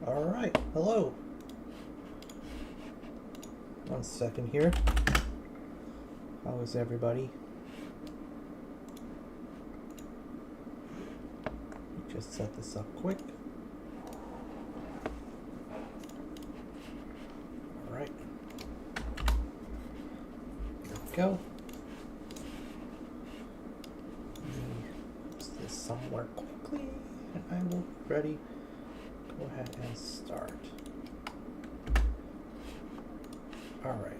Alright, hello. 1 second here. How is everybody? Just set this up quick. Alright. Here we go. Let me put this somewhere quickly and I will be ready. Go ahead and start. Alright.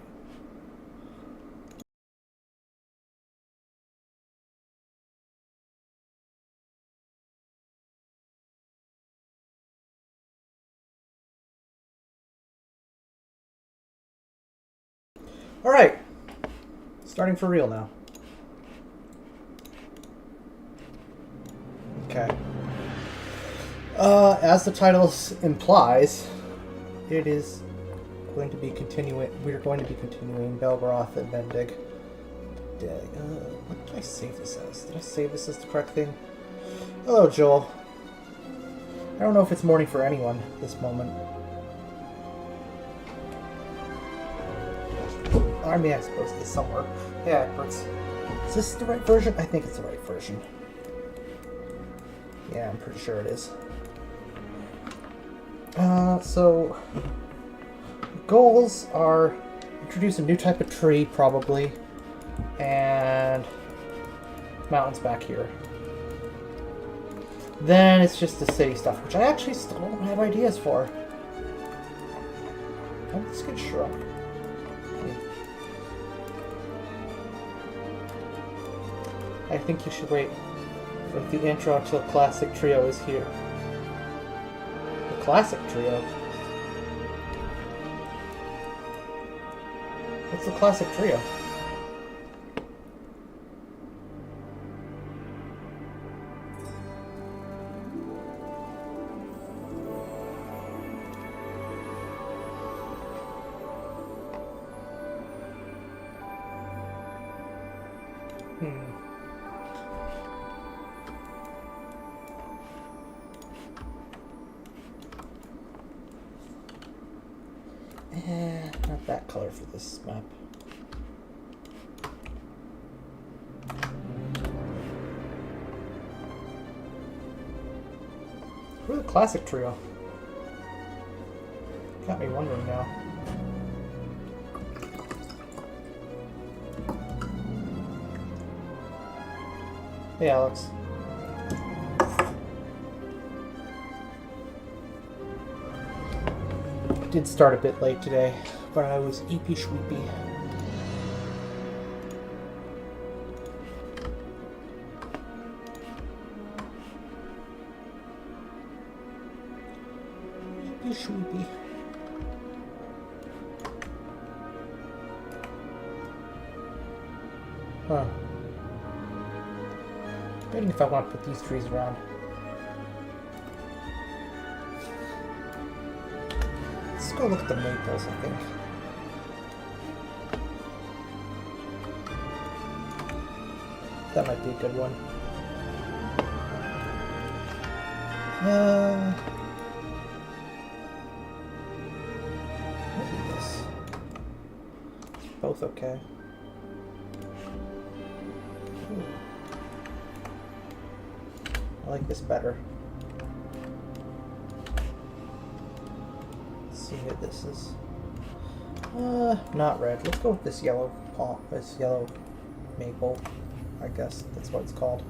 Alright. Starting for real now. Okay. As the title implies, it is going to be continuing. We're going to be continuing Belgaroth and Mendig today. What did I save this as? Did I save this as the correct thing? Hello, Joel. I don't know if it's morning for anyone at this moment. I mean, I suppose it is somewhere. Yeah, it hurts. Is this the right version? I think it's the right version. Yeah, I'm pretty sure it is. So goals are introduce a new type of tree, probably, and mountains back here. Then it's just the city stuff, which I actually still don't have ideas for. Oh, let's get shrunk. I think you should wait for the intro until Classic Trio is here. The Classic Trio? What's the Classic Trio? Not that color for this map. Who are the Classic Trio? Got me wondering now. Hey, Alex. Did start a bit late today, but I was eepy shweepy. Eepy shweepy. Huh. Debating if I want to put these trees around. Let's go look at the maples, I think. That might be a good one. What is this? It's both okay. Ooh. I like this better. See what this is. Not red. Let's go with this yellow palm, this yellow maple. I guess that's what it's called.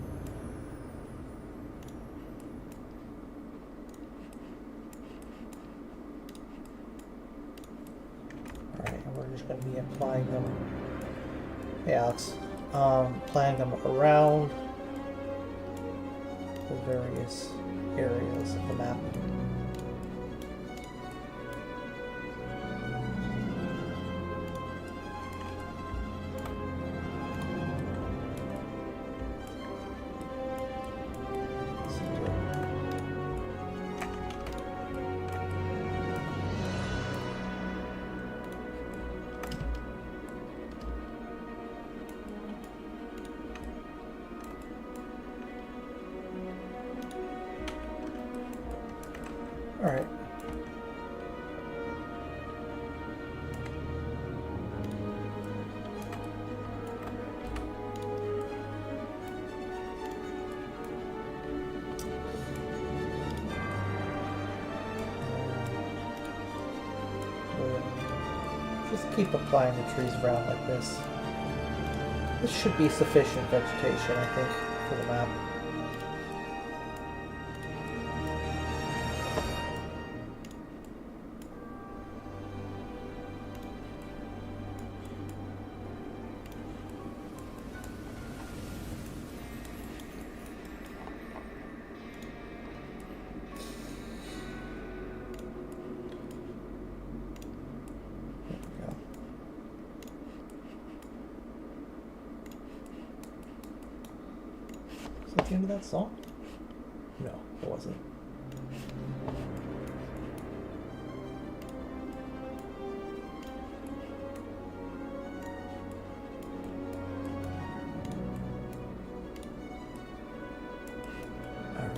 Alright, and we're just going to be applying them. Hey Alex. Applying them around the various areas of the map. Alright. Just keep applying the trees around like this. This should be sufficient vegetation, I think, for the map. The end of that song? No, it wasn't. Alright.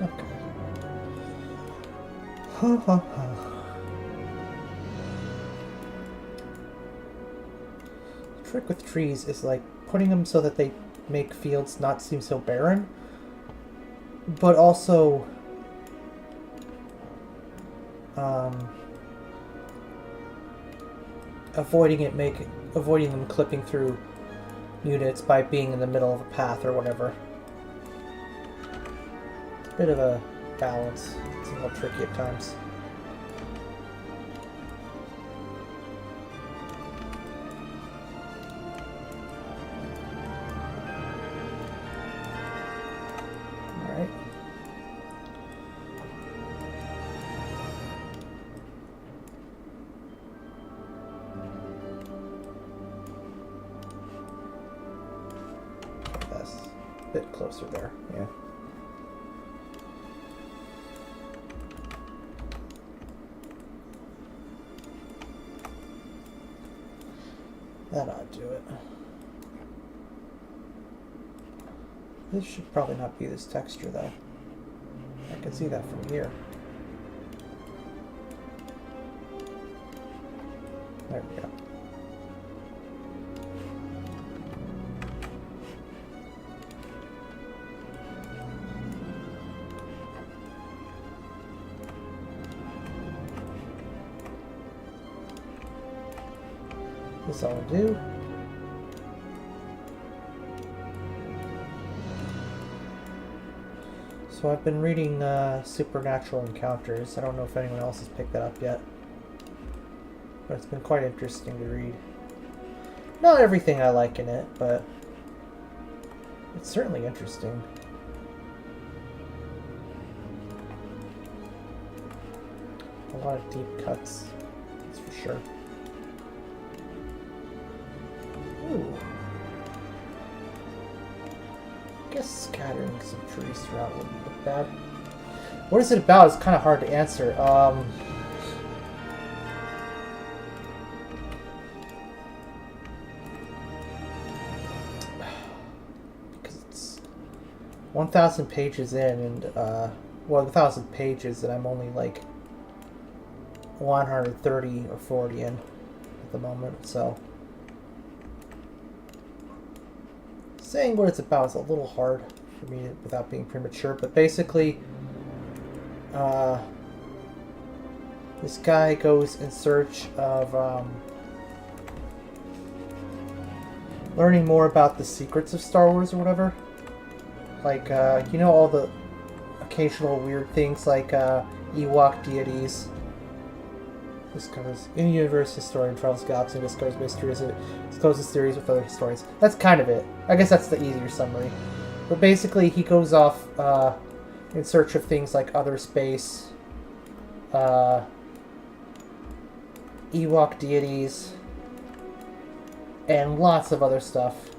Okay. Ha ha ha. Trick with trees is like putting them so that they make fields not seem so barren, but also avoiding them clipping through units by being in the middle of a path or whatever. It's a bit of a balance. It's a little tricky at times. A bit closer there, yeah. That ought to do it. This should probably not be this texture though. I can see that from here. There we go. This ought to do. So I've been reading Supernatural Encounters. I don't know if anyone else has picked that up yet, but it's been quite interesting to read. Not everything I like in it, but it's certainly interesting. A lot of deep cuts, that's for sure. Ooh. I guess scattering some trees throughout wouldn't look bad. What is it about? It's kind of hard to answer. Because it's 1,000 pages in, and well, 1,000 pages, and I'm only like 130 or 40 in at the moment, so saying what it's about is a little hard for me without being premature, but basically this guy goes in search of learning more about the secrets of Star Wars or whatever. Like, you know, all the occasional weird things like Ewok deities. Discovers in-universe historian travels the galaxy and discovers mysteries and discloses theories with other historians. That's kind of it. I guess that's the easier summary. But basically, he goes off in search of things like other space, Ewok deities, and lots of other stuff,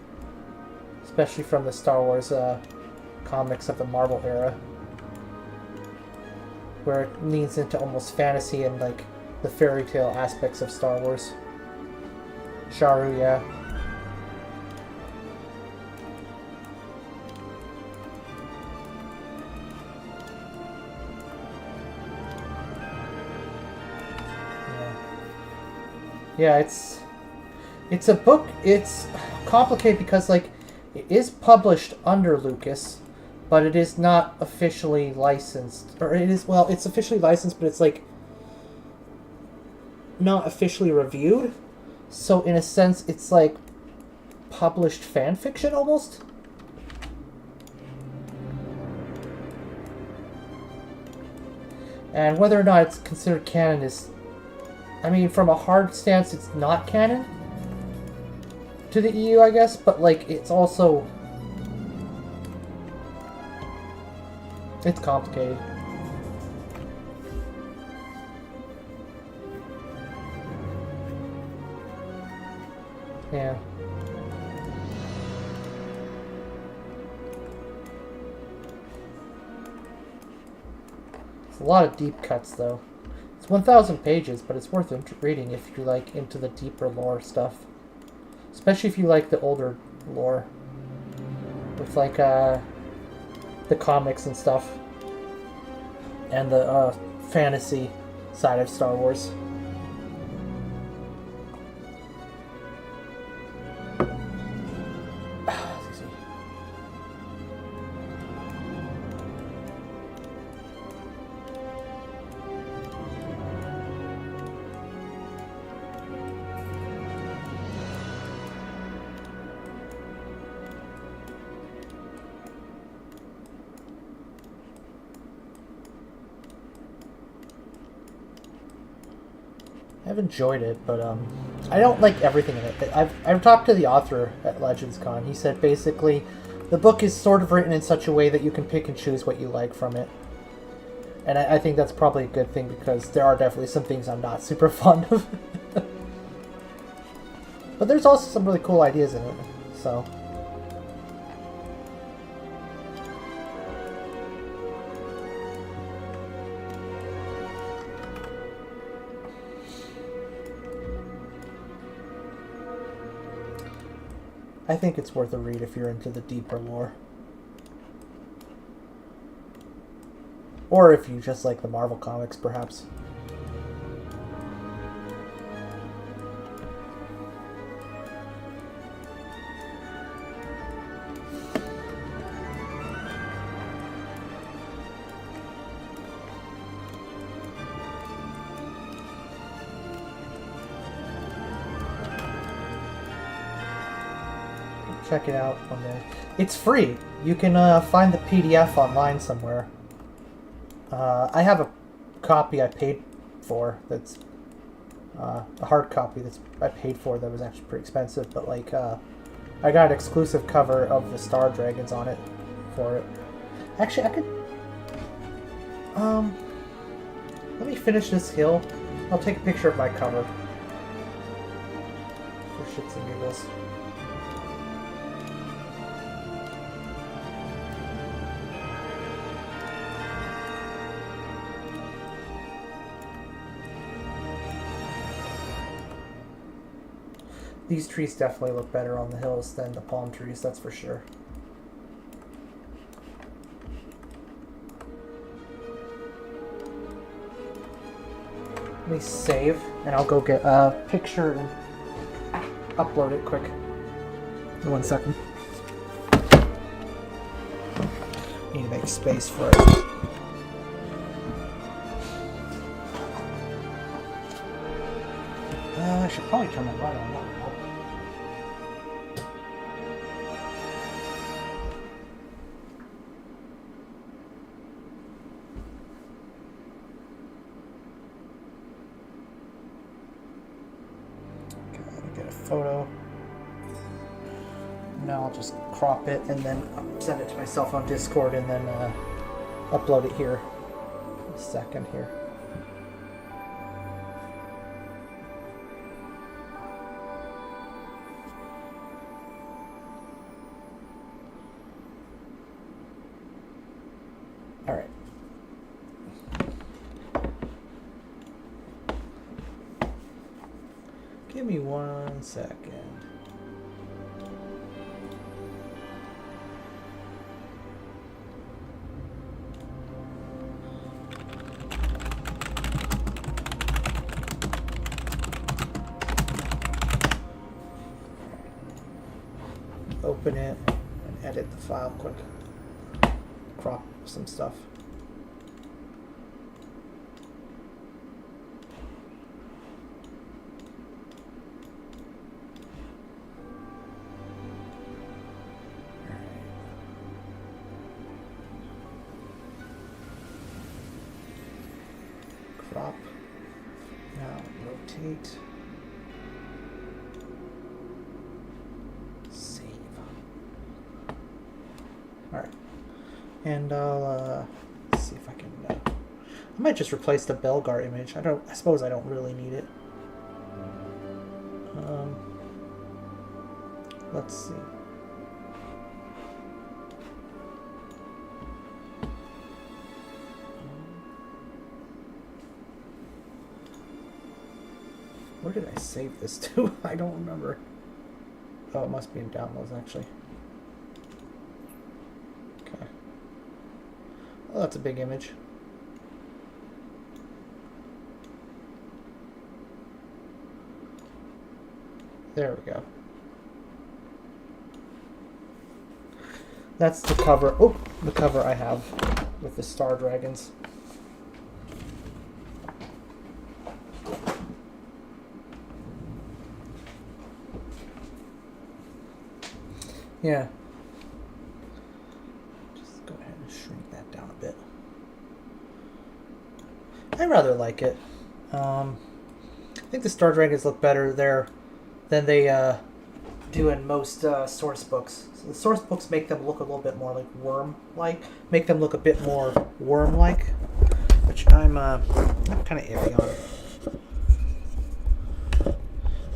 especially from the Star Wars comics of the Marvel era, where it leans into almost fantasy and like the fairy tale aspects of Star Wars. Sharu, yeah. Yeah, it's a book. It's complicated because like It is published under Lucas, but it is not officially licensed. Or it is, well, it's officially licensed, but it's like not officially reviewed. So in a sense, it's like published fan fiction almost. And whether or not it's considered canon is, I mean, from a hard stance, it's not canon to the EU, I guess, but like it's also, it's complicated. Yeah. It's a lot of deep cuts, though. It's 1,000 pages, but it's worth reading if you like into the deeper lore stuff. Especially if you like the older lore. With like the comics and stuff. And the fantasy side of Star Wars. I've enjoyed it, but I don't like everything in it. I've talked to the author at Legends Con. He said basically the book is sort of written in such a way that you can pick and choose what you like from it. And I think that's probably a good thing because there are definitely some things I'm not super fond of. But there's also some really cool ideas in it, so... I think it's worth a read if you're into the deeper lore. Or if you just like the Marvel comics, perhaps. Check it out one day. It's free. You can find the PDF online somewhere. I have a copy I paid for that's a hard copy that's I paid for that was actually pretty expensive, but like I got an exclusive cover of the Star Dragons on it for it. Actually, I could let me finish this hill. I'll take a picture of my cover for shits and giggles. These trees definitely look better on the hills than the palm trees, that's for sure. Let me save, and I'll go get a picture and upload it quick. In 1 second. Need to make space for it. I should probably turn my light on. Photo. Now I'll just crop it and then send it to myself on Discord and then upload it here in a second here. All right. Give me 1 second. Open it. edit the file quick. Crop some stuff. Crop. Now rotate. Save. Alright. And I'll see if I can I might just replace the Belgaroth image. I suppose I don't really need it. Let's see. Where did I save this to? I don't remember. Oh, it must be in downloads, actually. Okay. Oh, that's a big image. There we go. That's the cover. Oh, the cover I have with the Star Dragons. Yeah. Just go ahead and shrink that down a bit. I rather like it. I think the Star Dragons look better there than they do in most source books. So the source books make them look a little bit more like worm-like, make them look a bit more worm-like, which I'm kind of iffy on.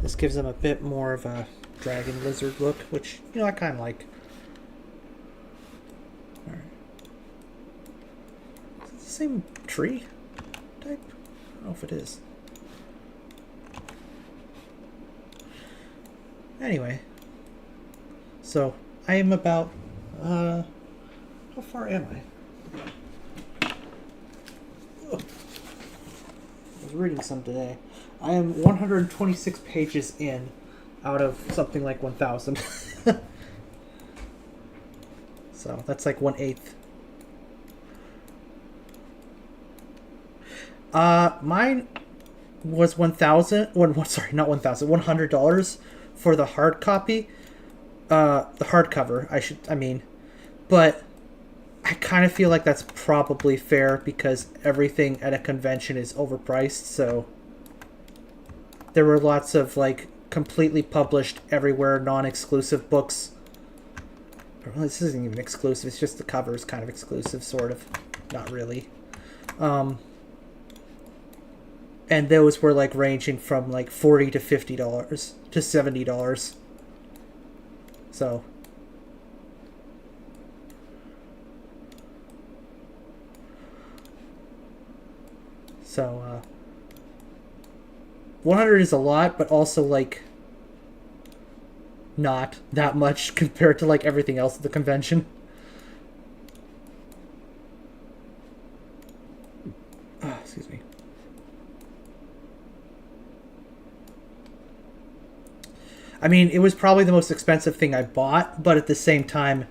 This gives them a bit more of a dragon lizard look, which, you know, I kind of like. All right. Is it the same tree type? I don't know if it is. Anyway, so I am about, how far am I? Ugh. I was reading some today. I am 126 pages in out of something like 1,000. So that's like 1/8. Mine was $100 for the hard copy, the hardcover. I mean, but I kind of feel like that's probably fair because everything at a convention is overpriced. So there were lots of like completely published everywhere non-exclusive books. Well, this isn't even exclusive. It's just the cover is kind of exclusive, sort of, not really. And those were like ranging from like $40 to $50 to $70. So So 100 is a lot, but also like not that much compared to like everything else at the convention. Oh, excuse me. I mean, it was probably the most expensive thing I bought, but at the same time,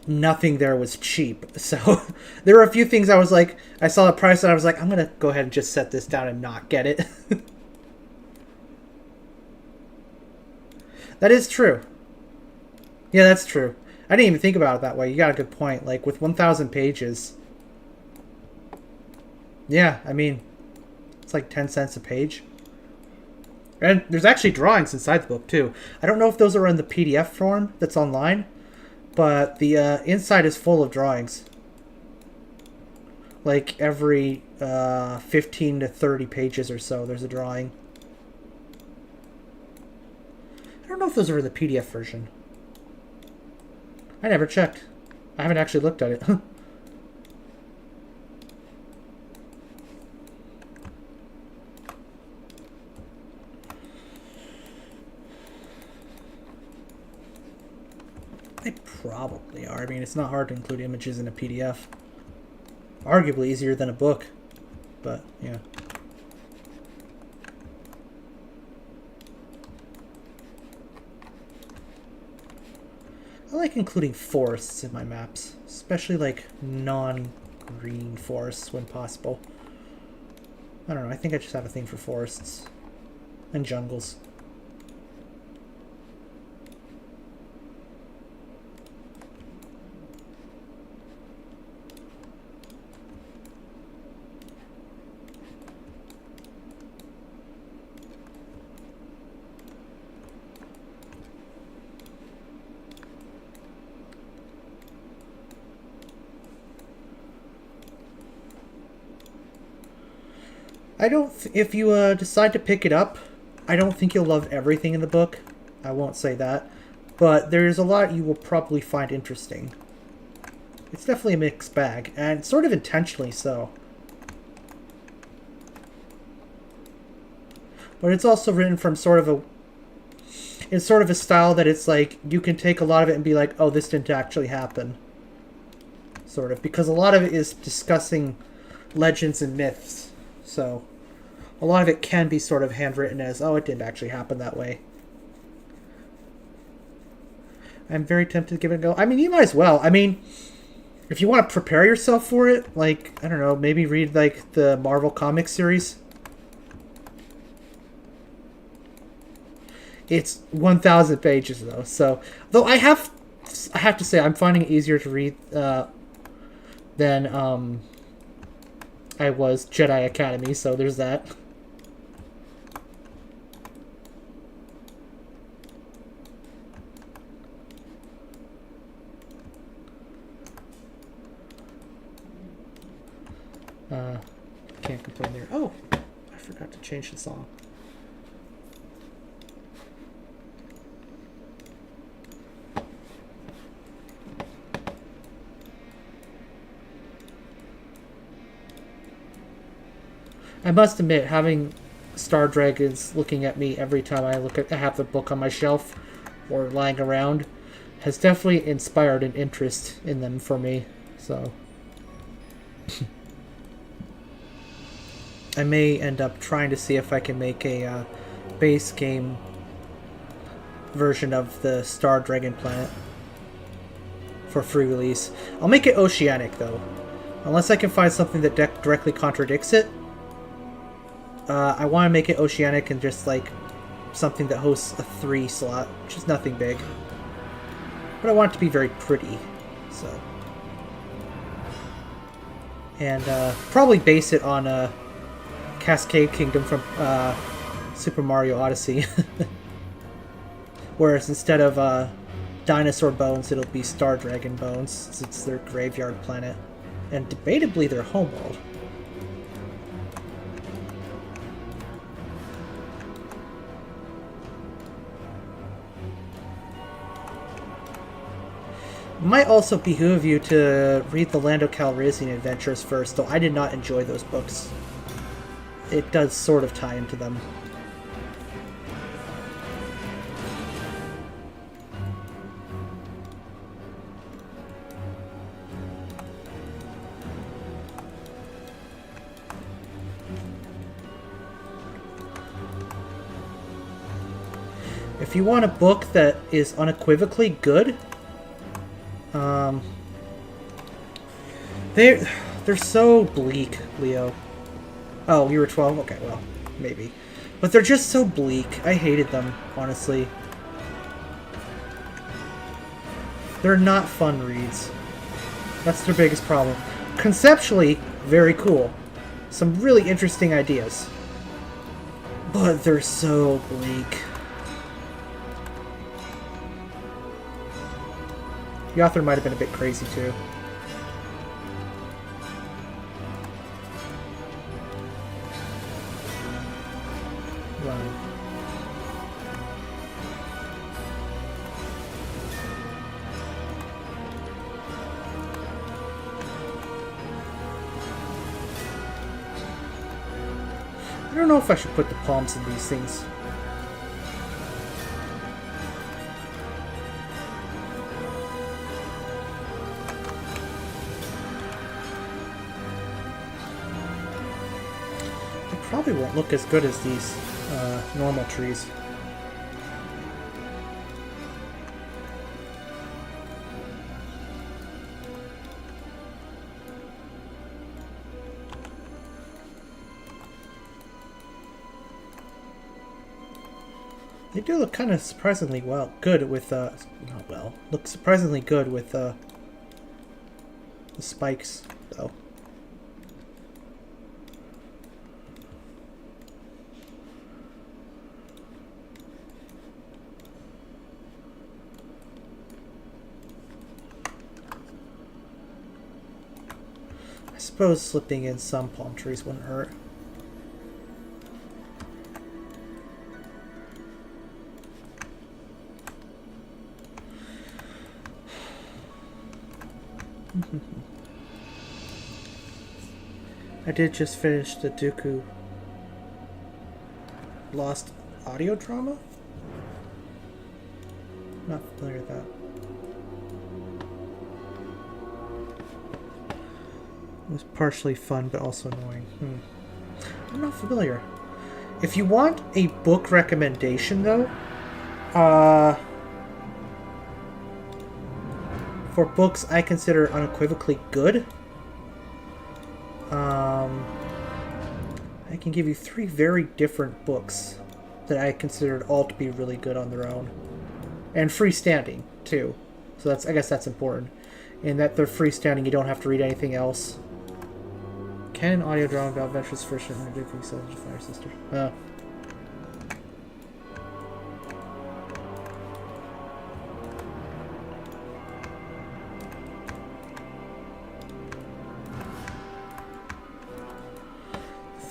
nothing there was cheap. So there were a few things I was like, I saw the price and I was like, I'm going to go ahead and just set this down and not get it. That is true. Yeah, that's true. I didn't even think about it that way. You got a good point. Like with 1,000 pages. Yeah, I mean, it's like 10 cents a page. And there's actually drawings inside the book too. I don't know if those are in the PDF form that's online, but the inside is full of drawings. Like every 15 to 30 pages or so, there's a drawing. I don't know if those are in the PDF version. I never checked. I haven't actually looked at it. They probably are. I mean, it's not hard to include images in a PDF. Arguably easier than a book, but yeah. I like including forests in my maps, especially like non-green forests when possible. I don't know, I think I just have a thing for forests and jungles. If you decide to pick it up, I don't think you'll love everything in the book. I won't say that. But there's a lot you will probably find interesting. It's definitely a mixed bag, and sort of intentionally so. But it's also written from sort of a style that it's like, you can take a lot of it and be like, oh, this didn't actually happen. Sort of. Because a lot of it is discussing legends and myths. So, a lot of it can be sort of handwritten as, oh, it didn't actually happen that way. I'm very tempted to give it a go. I mean, you might as well. I mean, if you want to prepare yourself for it, like, I don't know, maybe read, like, the Marvel Comics series. It's 1,000 pages, though. So, though I have to say, I'm finding it easier to read than I was Jedi Academy, so there's that. Can't complain there. Oh, I forgot to change the song. I must admit, having Star Dragons looking at me every time I have the book on my shelf or lying around has definitely inspired an interest in them for me. So I may end up trying to see if I can make a base game version of the Star Dragon planet for free release. I'll make it oceanic though, unless I can find something that directly contradicts it. I want to make it oceanic and just like something that hosts a 3 slot, which is nothing big. But I want it to be very pretty, so. And probably base it on Cascade Kingdom from Super Mario Odyssey. Whereas instead of dinosaur bones, it'll be Star Dragon bones, since it's their graveyard planet. And debatably their homeworld. It might also behoove you to read the Lando Calrissian adventures first, though I did not enjoy those books. It does sort of tie into them. If you want a book that is unequivocally good, they're so bleak, Leo. Oh, you were 12? Okay, well, maybe. But they're just so bleak. I hated them, honestly. They're not fun reads. That's their biggest problem. Conceptually, very cool. Some really interesting ideas. But they're so bleak. The author might have been a bit crazy, too. Run. I don't know if I should put the palms in these things. Probably won't look as good as these normal trees. They do look kind of surprisingly good with, look surprisingly good with, the spikes, though. I suppose slipping in some palm trees wouldn't hurt. I did just finish the Dooku Lost audio drama. Not familiar with that. It was partially fun, but also annoying. I'm not familiar. If you want a book recommendation, though, for books I consider unequivocally good, I can give you 3 very different books that I considered all to be really good on their own. And freestanding, too. So I guess that's important. In that they're freestanding, you don't have to read anything else. Canon audio drama about Venture's first and Mendig Fire Sister.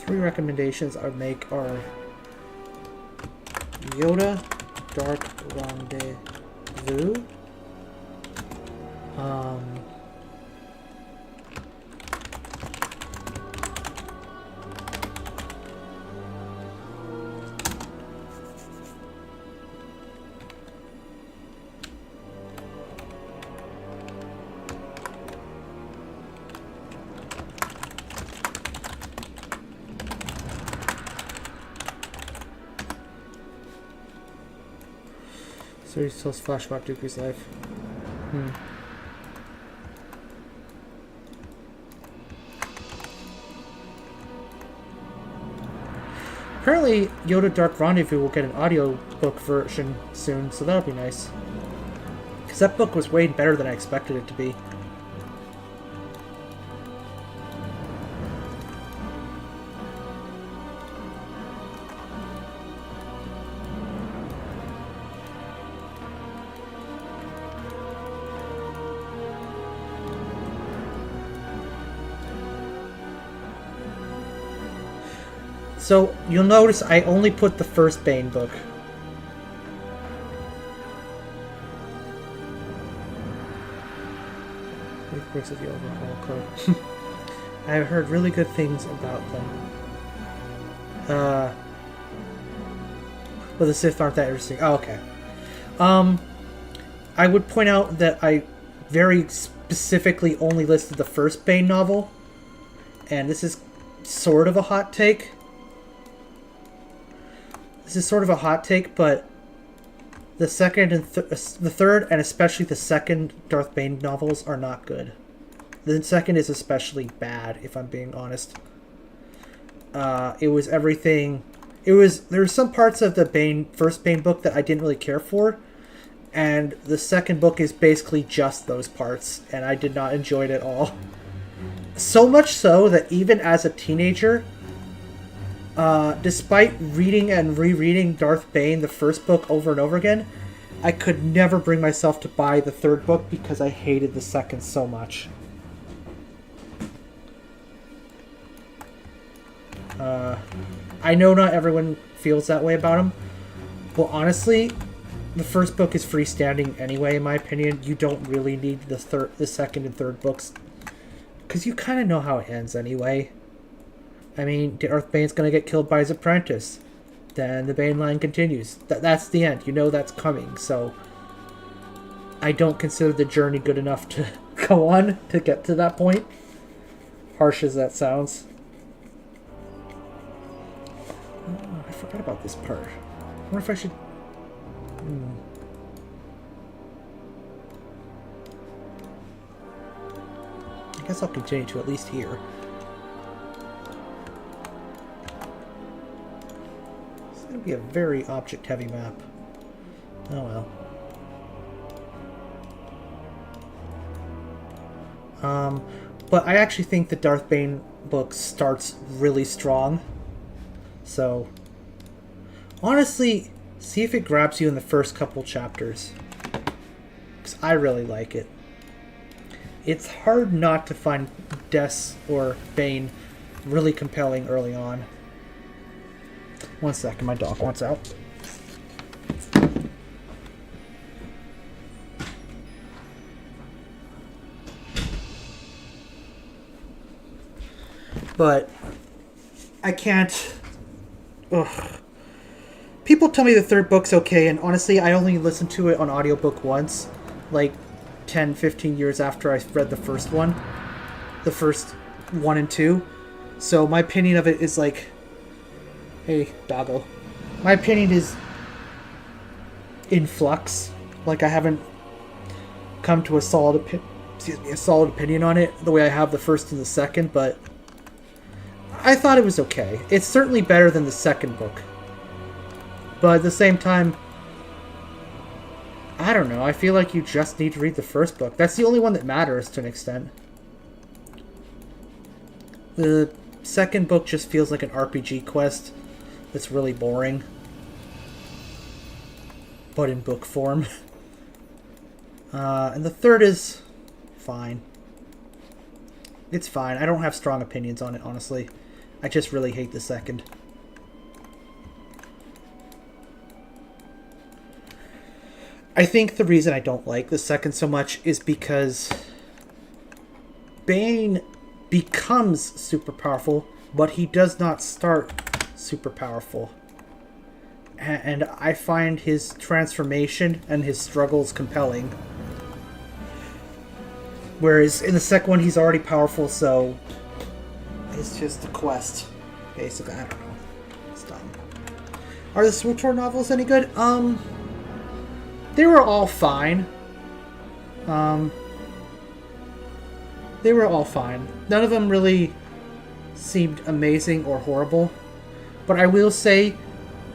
Three recommendations I would make are Yoda, Dark Rendezvous, so he tells Flash about Dooku's life. Apparently, Yoda Dark Rendezvous will get an audiobook version soon, so that'll be nice. Because that book was way better than I expected it to be. So, you'll notice I only put the first Bane book. Books of the overhaul code. I have heard really good things about them. But the Sith aren't that interesting. Oh, okay. I would point out that I very specifically only listed the first Bane novel. And this is sort of a hot take. This is sort of a hot take, but the second and the third, and especially the second Darth Bane novels are not good. The second is especially bad, if I'm being honest. It was everything. There were some parts of the first Bane book that I didn't really care for, and the second book is basically just those parts, and I did not enjoy it at all. So much so that even as a teenager, despite reading and rereading Darth Bane, the first book, over and over again, I could never bring myself to buy the third book because I hated the second so much. I know not everyone feels that way about him. Well, honestly, the first book is freestanding anyway, in my opinion. You don't really need the second and third books, because you kind of know how it ends anyway. I mean, Darth Bane's going to get killed by his apprentice. Then the Bane line continues. That's the end. You know that's coming, so I don't consider the journey good enough to go on to get to that point. Harsh as that sounds. Oh, I forgot about this part. I wonder if I should... I guess I'll continue to at least here. It's going to be a very object-heavy map. Oh well. But I actually think the Darth Bane book starts really strong. So, honestly, see if it grabs you in the first couple chapters. Because I really like it. It's hard not to find Des or Bane really compelling early on. One second, my dog wants out. But I can't. Ugh. People tell me the third book's okay, and honestly, I only listened to it on audiobook once, like 10, 15 years after I read the first one. The first 1 and 2. So my opinion of it is like. Hey, doggo. My opinion is in flux. Like, I haven't come to a solid opinion on it the way I have the first and the second, but I thought it was okay. It's certainly better than the second book. But at the same time, I don't know. I feel like you just need to read the first book. That's the only one that matters to an extent. The second book just feels like an RPG quest that's really boring. But in book form. And the third is fine. It's fine. I don't have strong opinions on it, honestly. I just really hate the second. I think the reason I don't like the second so much is because Bane becomes super powerful, but he does not start super powerful. And I find his transformation and his struggles compelling. Whereas in the second one, he's already powerful, so it's just a quest, basically. I don't know. It's dumb. Are the SWTOR novels any good? They were all fine. They were all fine. None of them really seemed amazing or horrible. But I will say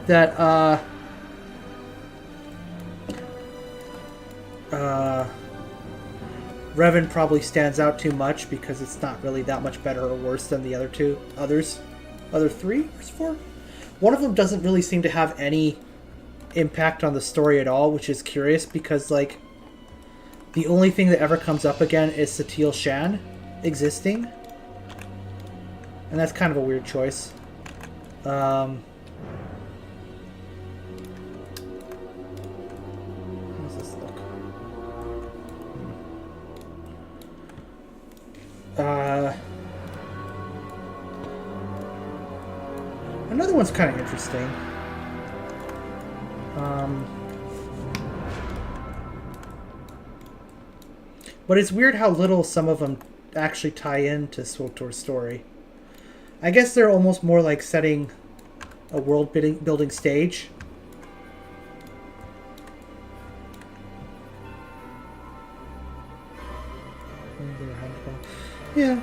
that, Revan probably stands out too much because it's not really that much better or worse than the other other three or four. One of them doesn't really seem to have any impact on the story at all, which is curious because, like, the only thing that ever comes up again is Satele Shan existing. And that's kind of a weird choice. How does this look? Another one's kind of interesting. But it's weird how little some of them actually tie into SWTOR's story. I guess they're almost more like setting a world building stage. Yeah.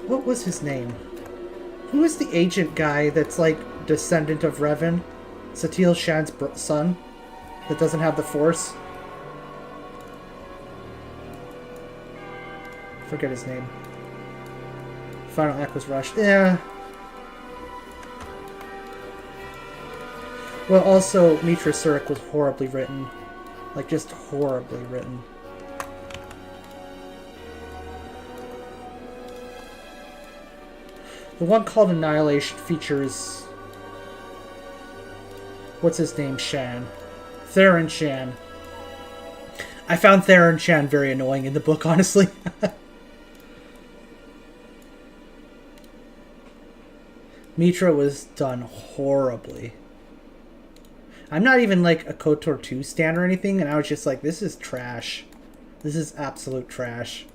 What was his name? Who is the agent guy that's like descendant of Revan? Satele Shan's son? That doesn't have the Force? Forget his name. Final act was rushed. Yeah. Well, also, Mitra Surik was horribly written. Like, just horribly written. The one called Annihilation features... What's his name? Shan. Theron Shan. I found Theron Shan very annoying in the book, honestly. Mitra was done horribly. I'm not even like a KOTOR 2 stan or anything, and I was just like, this is trash. This is absolute trash.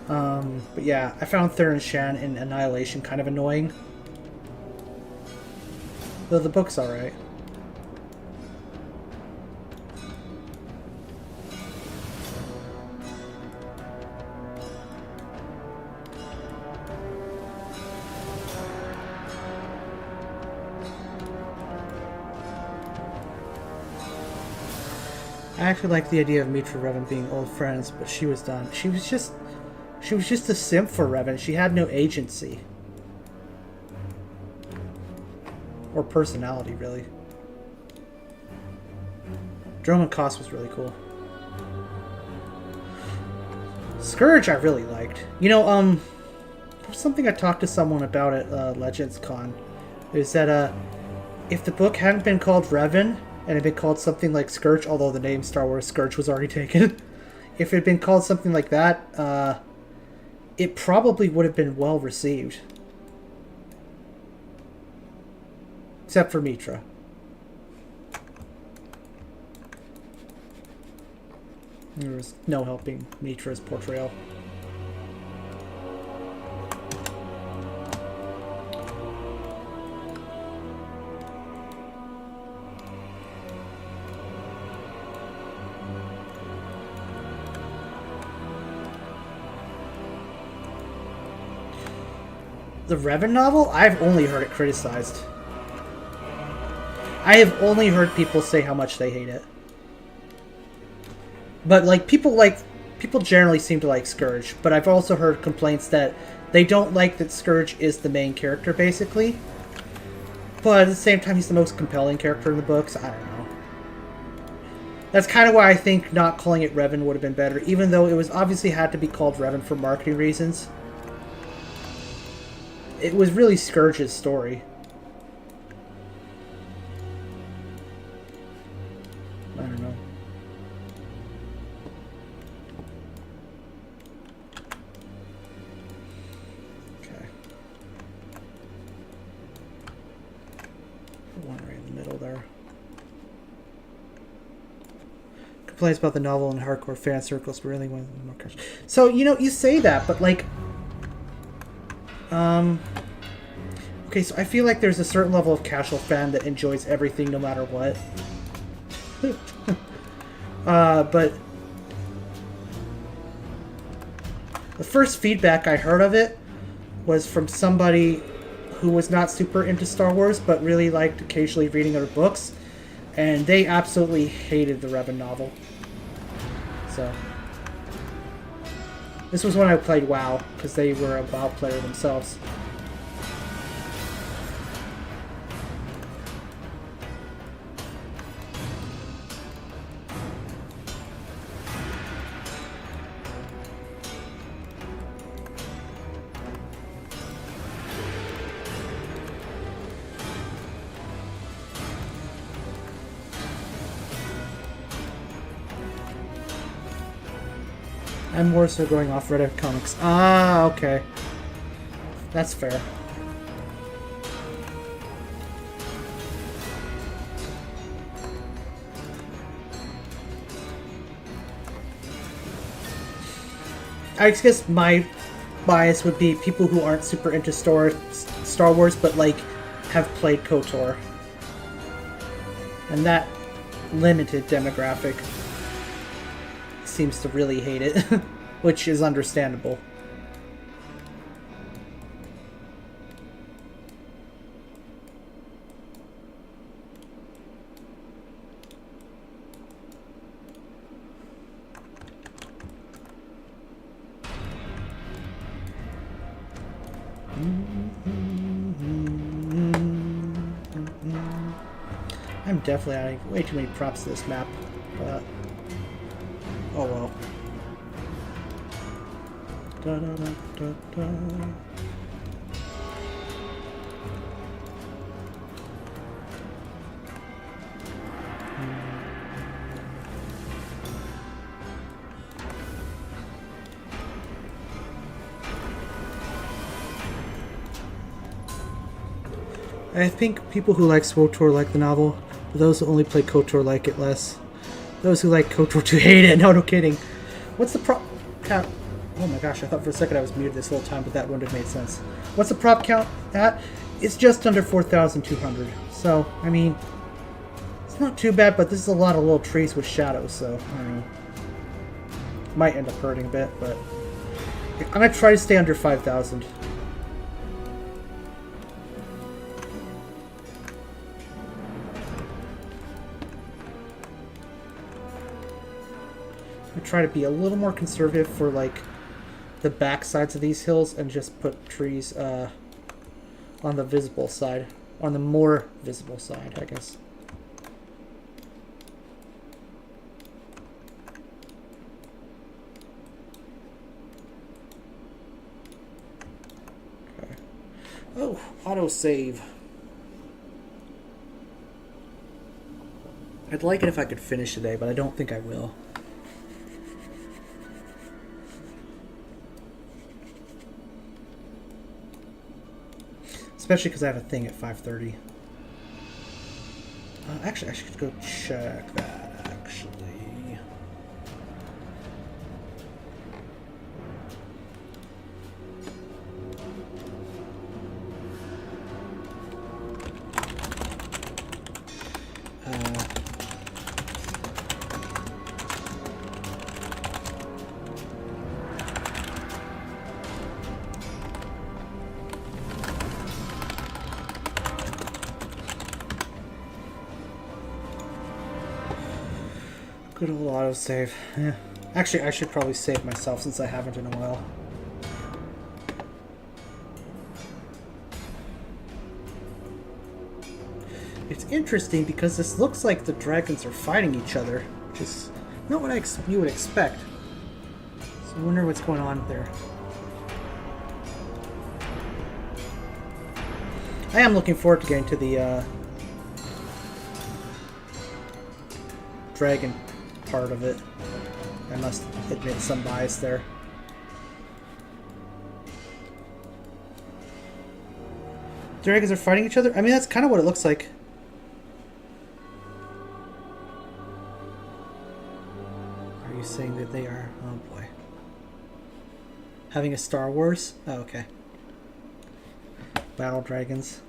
But yeah, I found Theron Shan in Annihilation kind of annoying. Though the book's alright. I actually like the idea of Mitra Revan being old friends, but she was done. She was just a simp for Revan. She had no agency. Or personality, really. Droman Koss was really cool. Scourge I really liked. You know, something I talked to someone about at Legends Con is that if the book hadn't been called Revan and it had been called something like Scourge, although the name Star Wars Scourge was already taken, if it had been called something like that, it probably would have been well received. Except for Mitra. There was no helping Mitra's portrayal. The Revan novel? I've only heard it criticized. I have only heard people say how much they hate it. But people generally seem to like Scourge, but I've also heard complaints that they don't like that Scourge is the main character, basically. But at the same time, he's the most compelling character in the books. I don't know. That's kind of why I think not calling it Revan would have been better, even though it was obviously had to be called Revan for marketing reasons. It was really Scourge's story. I don't know. Okay. One right in the middle there. Complaints about the novel in hardcore fan circles, but really one of the more casual. So, you know, you say that, but like... Okay, so I feel like there's a certain level of casual fan that enjoys everything no matter what. But the first feedback I heard of it was from somebody who was not super into Star Wars, but really liked occasionally reading other books, and they absolutely hated the Revan novel. So this was when I played WoW, because they were a WoW player themselves. I'm more so going off Reddit comics. Ah, okay. That's fair. I guess my bias would be people who aren't super into Star Wars, but like have played KOTOR. And that limited demographic seems to really hate it, which is understandable. I'm definitely adding way too many props to this map, but oh well. Da, da, da, da, da. I think people who like SWTOR like the novel, but those who only play KOTOR like it less. Those who like KOTOR 2 hate it. No, no kidding. What's the Oh my gosh, I thought for a second I was muted this whole time, but that wouldn't have made sense. What's the prop count at? It's just under 4,200. So, I mean, it's not too bad, but this is a lot of little trees with shadows, so, I don't know. Might end up hurting a bit, but I'm going to try to stay under 5,000. I try to be a little more conservative for, like, the back sides of these hills and just put trees on the visible side. On the more visible side, I guess. Okay. Oh, autosave. I'd like it if I could finish today, but I don't think I will. Especially because I have a thing at 5:30. Actually, I should go check that, actually. Good old autosave. Yeah. Actually, I should probably save myself since I haven't in a while. It's interesting because this looks like the dragons are fighting each other, which is not what you would expect. So I wonder what's going on there. I am looking forward to getting to the dragon part of it. I must admit some bias there. Dragons are fighting each other? I mean, that's kind of what it looks like. Are you saying that they are... Oh boy. Having a Star Wars? Oh, okay. Battle dragons.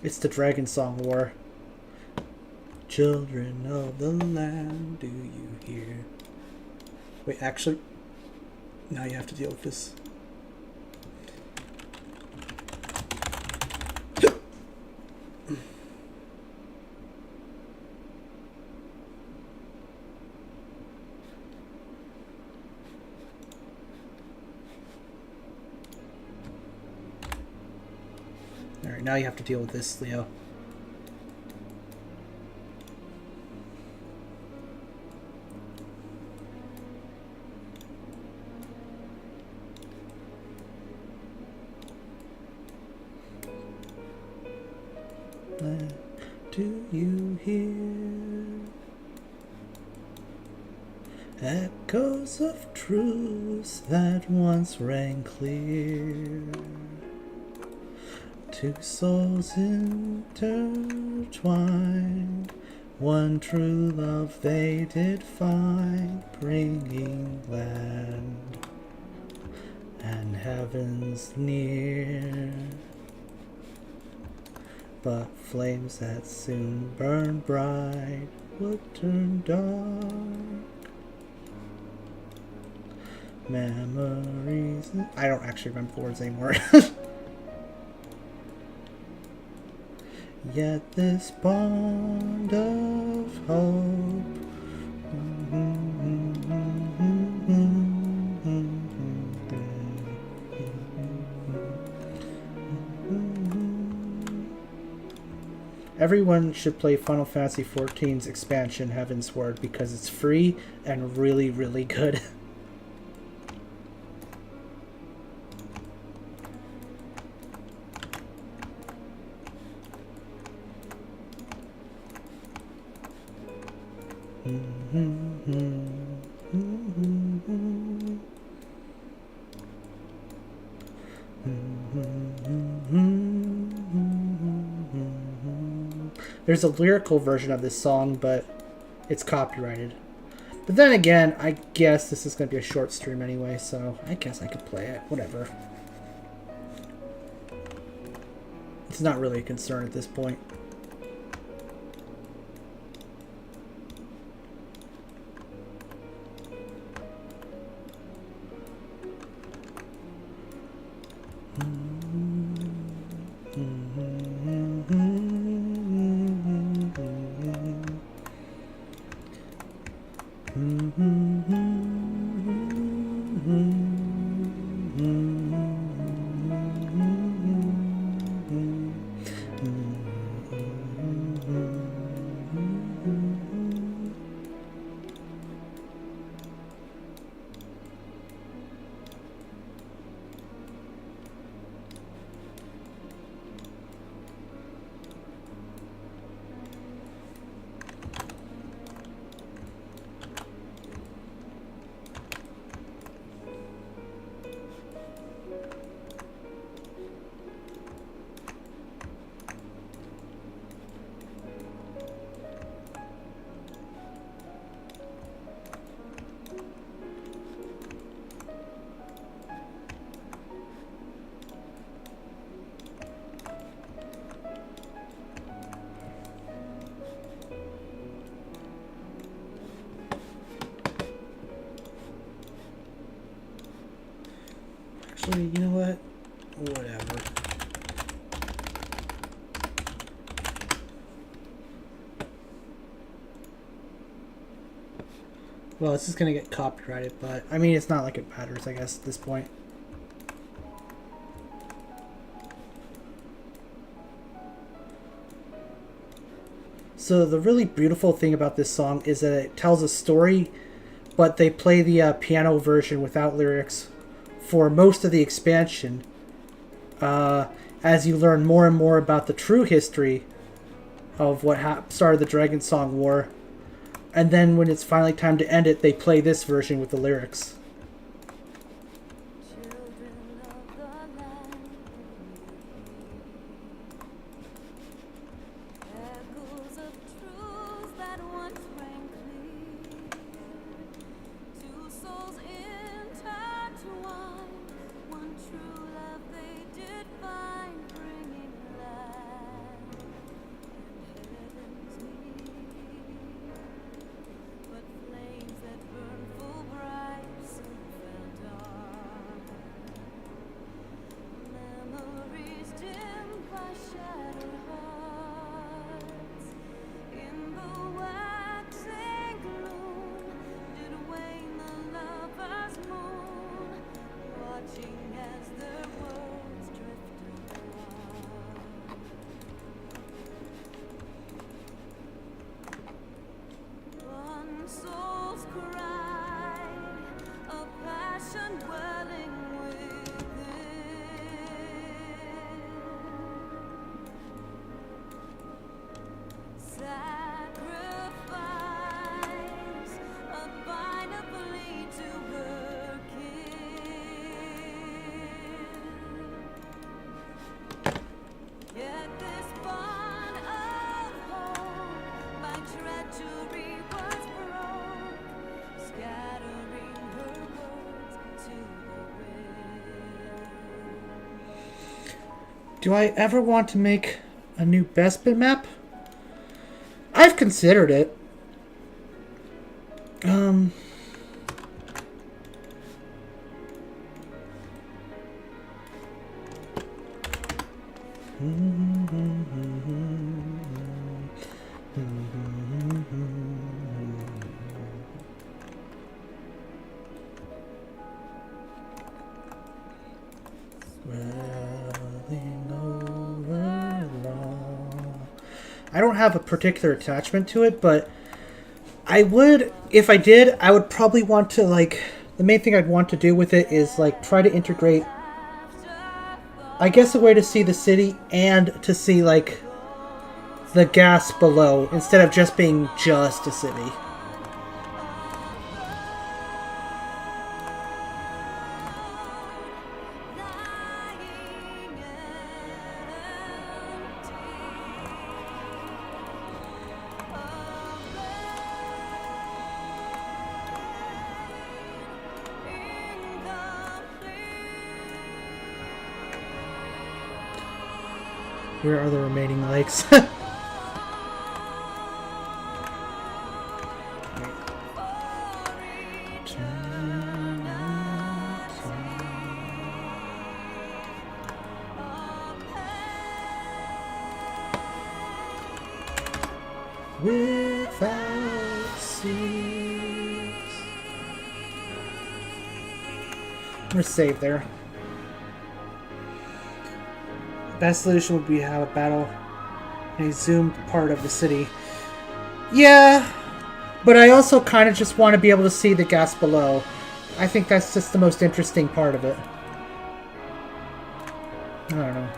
It's the Dragon Song War. Children of the land, do you hear? Wait, actually, now you have to deal with this. Alright, now you have to deal with this, Leo. Do you hear echoes of truths that once rang clear? Two souls intertwined, one true love they did find, bringing land and heavens near. But flames that soon burn bright would turn dark. Memories... I don't actually remember the words anymore. Yet this bond of hope Everyone should play Final Fantasy XIV's expansion, Heaven's Word, because it's free and really, really good. There's a lyrical version of this song, but it's copyrighted. But then again, I guess this is going to be a short stream anyway, so I guess I could play it. Whatever. It's not really a concern at this point. Actually, you know what? Whatever. Well, this is going to get copyrighted, but I mean, it's not like it matters, I guess, at this point. So the really beautiful thing about this song is that it tells a story, but they play the piano version without lyrics for most of the expansion, as you learn more and more about the true history of what started the Dragon Song War. And then when it's finally time to end it, they play this version with the lyrics. Do I ever want to make a new Bespin map? I've considered it. I don't have a particular attachment to it, but I would, if I did, I would probably want to, like, the main thing I'd want to do with it is, like, try to integrate, I guess, a way to see the city and to see, like, the gas below, instead of just being just a city. Where are the remaining lakes? Without seas. We're safe there. Best solution would be to have a battle in a zoomed part of the city. Yeah, but I also kind of just want to be able to see the gas below. I think that's just the most interesting part of it. I don't know.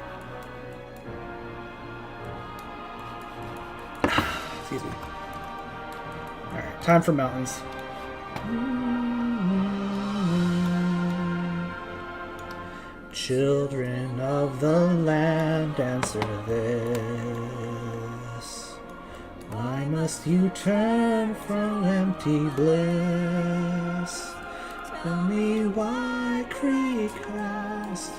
Excuse me. Alright, time for mountains. Children of the land, answer this. Why must you turn from empty bliss? Tell me why creek crest,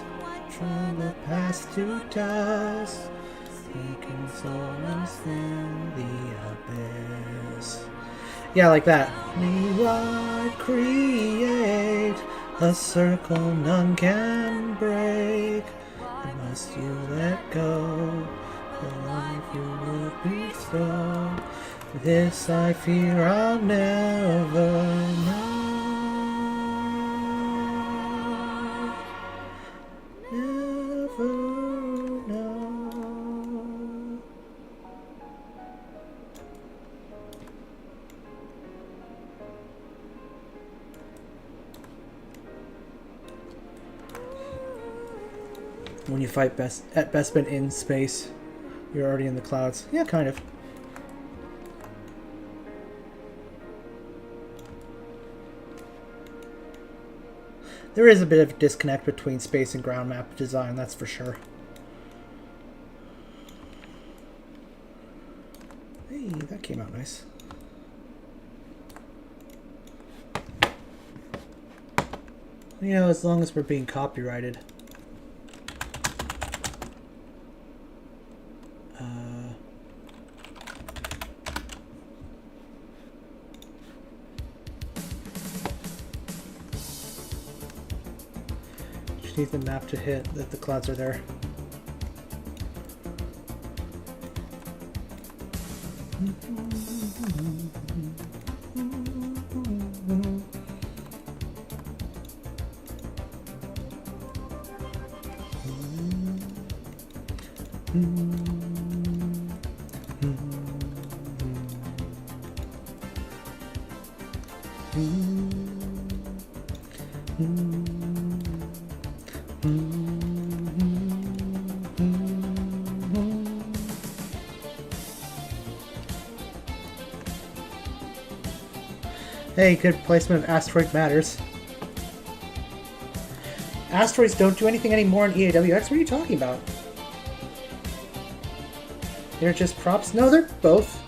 travel past to dust, taking souls in the abyss. Yeah, like that. Me why create a circle none can break? And must you let go the life you will bestow? This I fear I'll never know. Never know. When you fight at Bespin in space, you're already in the clouds. Yeah, kind of. There is a bit of a disconnect between space and ground map design, that's for sure. Hey, that came out nice. You know, as long as we're being copyrighted. Need the map to hit that the clouds are there. Hey, good placement of asteroid matters. Asteroids don't do anything anymore in EAWX? What are you talking about? They're just props? No, they're both.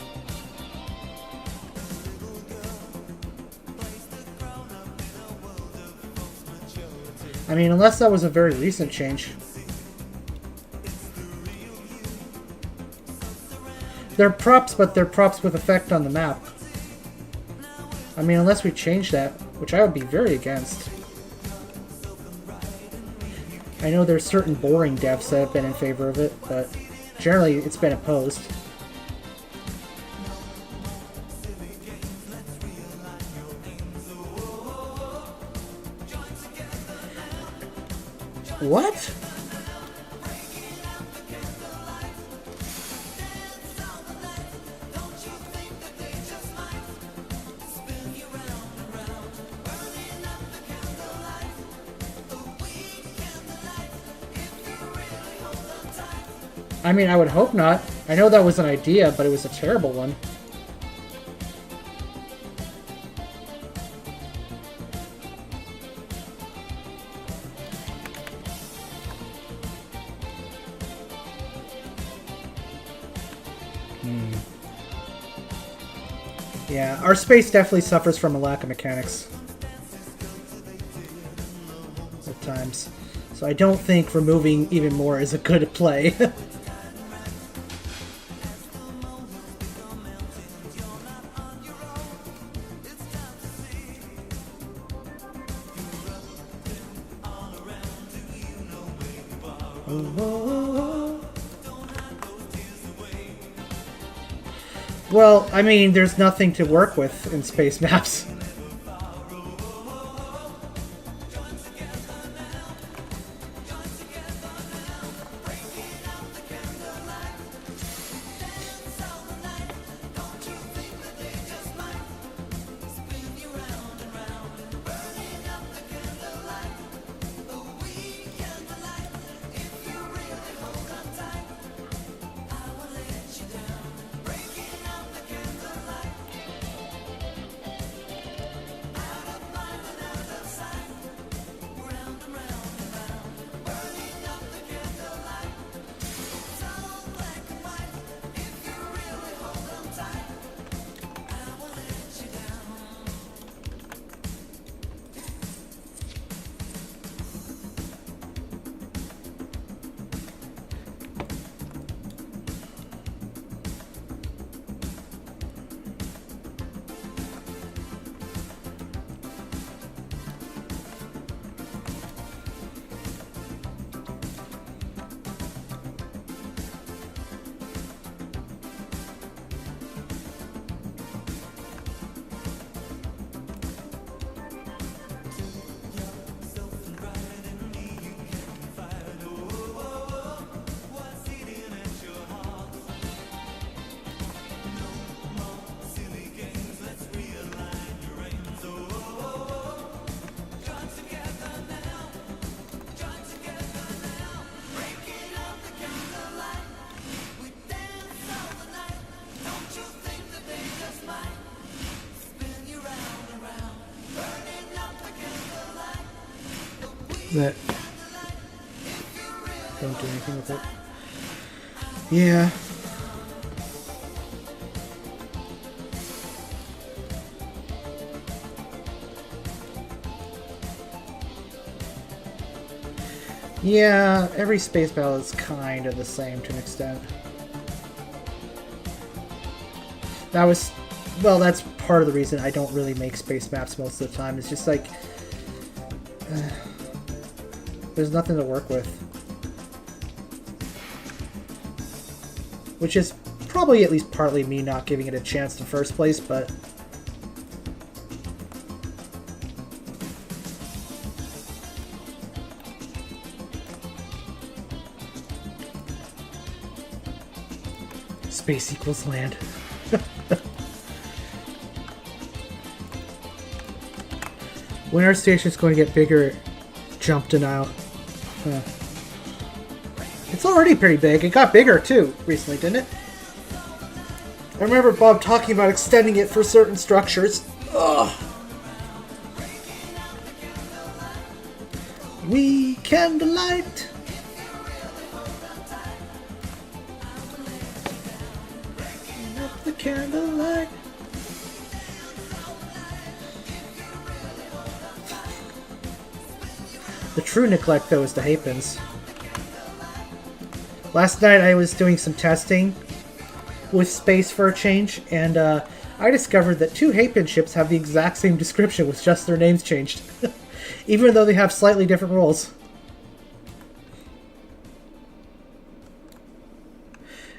I mean, unless that was a very recent change. They're props, but they're props with effect on the map. I mean, unless we change that, which I would be very against. I know there's certain boring devs that have been in favor of it, but generally it's been opposed. What? I mean, I would hope not. I know that was an idea, but it was a terrible one. Yeah, our space definitely suffers from a lack of mechanics. At times. So I don't think removing even more is a good play. Well, I mean, there's nothing to work with in space maps. That don't do anything with it. Yeah. Yeah, every space battle is kind of the same to an extent. That was, well, that's part of the reason I don't really make space maps most of the time. It's just like, there's nothing to work with. Which is probably at least partly me not giving it a chance in the first place, but... Space equals land. When our station's going to get bigger, jump denial. It's already pretty big. It got bigger too recently, didn't it? I remember Bob talking about extending it for certain structures. Ugh. We candlelight. Up the candlelight. The true neglect, though, is the halfpins. Last night I was doing some testing with space for a change, and I discovered that two halfpin ships have the exact same description with just their names changed. Even though they have slightly different roles.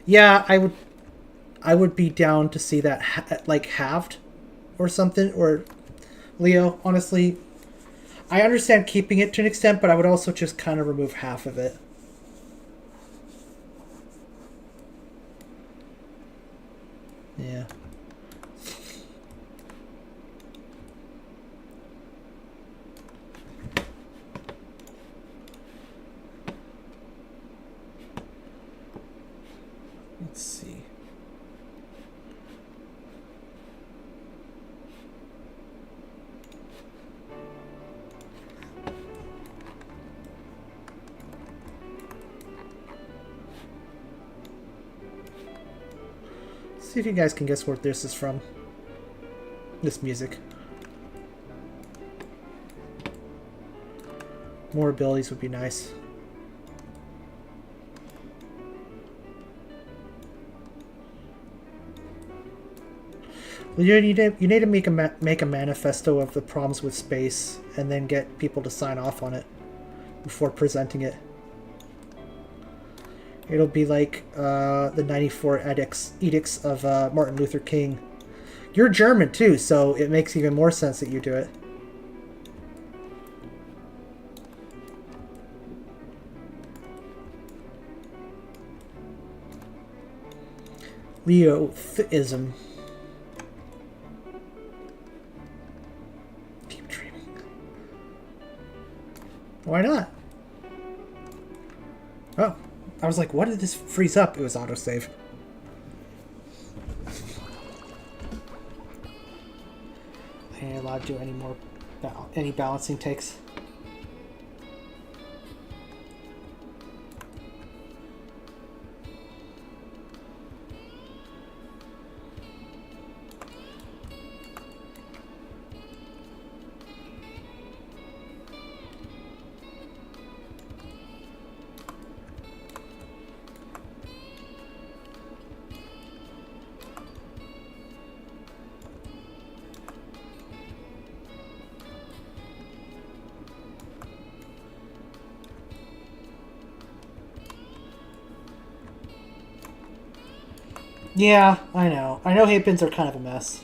Yeah, I would be down to see that like halved or something, or Leo, honestly, I understand keeping it to an extent, but I would also just kind of remove half of it. Yeah. Let's see. See if you guys can guess where this is from. This music. More abilities would be nice. You need to make a manifesto of the problems with space, and then get people to sign off on it before presenting it. It'll be like the 94 edicts of Martin Luther King. You're German too, so it makes even more sense that you do it. Leotheism. Keep dreaming. Why not? Oh, I was like, what did this freeze up? It was autosave. I ain't allowed to do any balancing takes. Yeah, I know. I know hate bins are kind of a mess.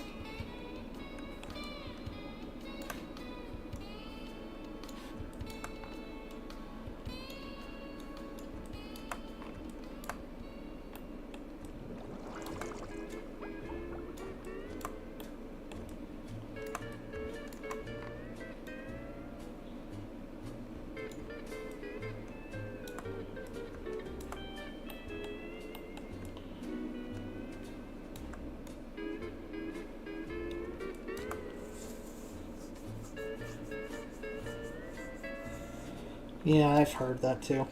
Yeah, I've heard that too.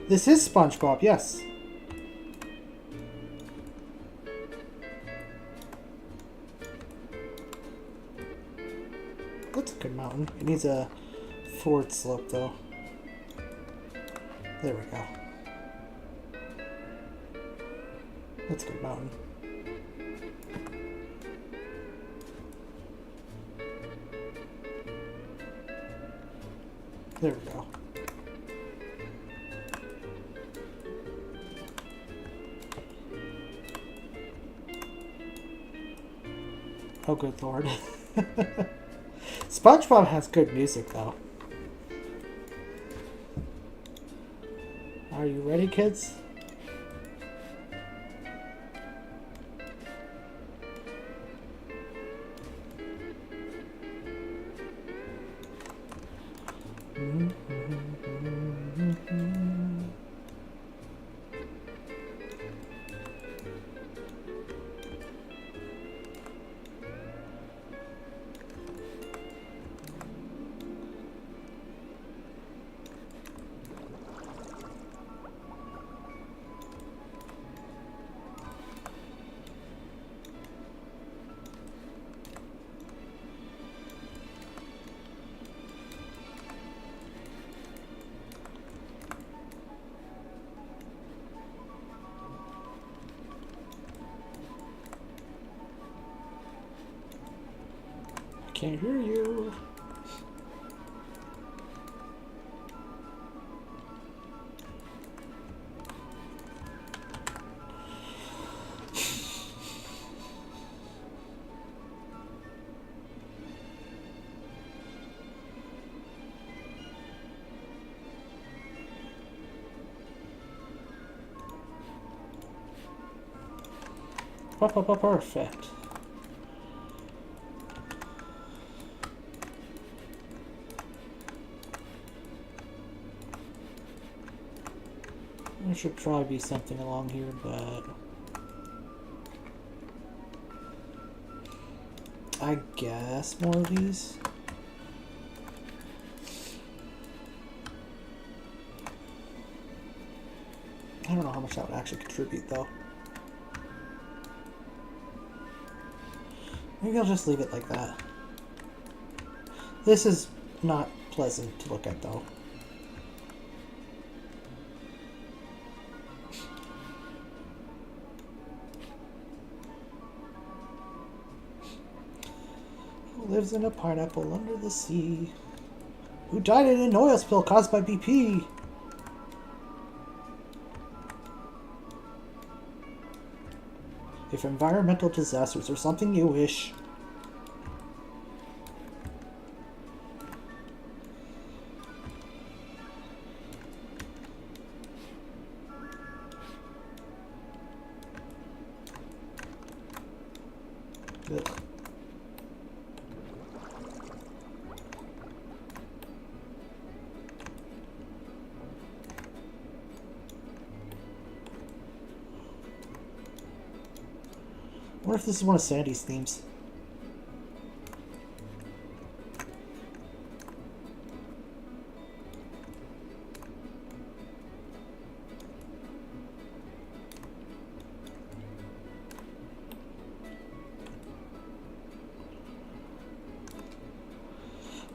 This is SpongeBob, yes. That's a good mountain. It needs a forward slope though. There we go. That's a good mountain. There we go. Oh, good lord. SpongeBob has good music, though. Are you ready, kids? Can't hear you. Perfect. There should probably be something along here, but I guess more of these. I don't know how much that would actually contribute, though. Maybe I'll just leave it like that. This is not pleasant to look at, though. Who lives in a pineapple under the sea? Who died in an oil spill caused by BP? If environmental disasters are something you wish. Ugh. I wonder if this is one of Sandy's themes.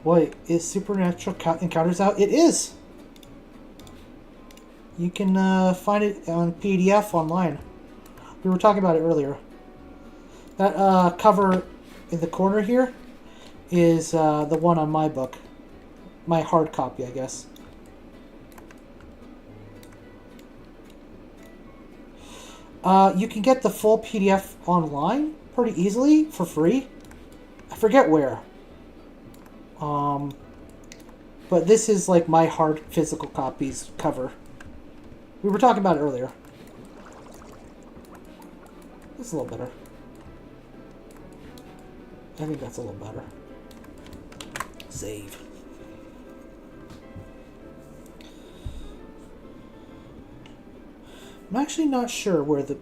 Wait, is Supernatural Encounters out? It is! You can find it on PDF online. We were talking about it earlier. That cover in the corner here is the one on my book. My hard copy, I guess. You can get the full PDF online pretty easily for free. I forget where. But this is like my hard physical copies cover. We were talking about it earlier. This is a little better. I think that's a little better. Save. I'm actually not sure where the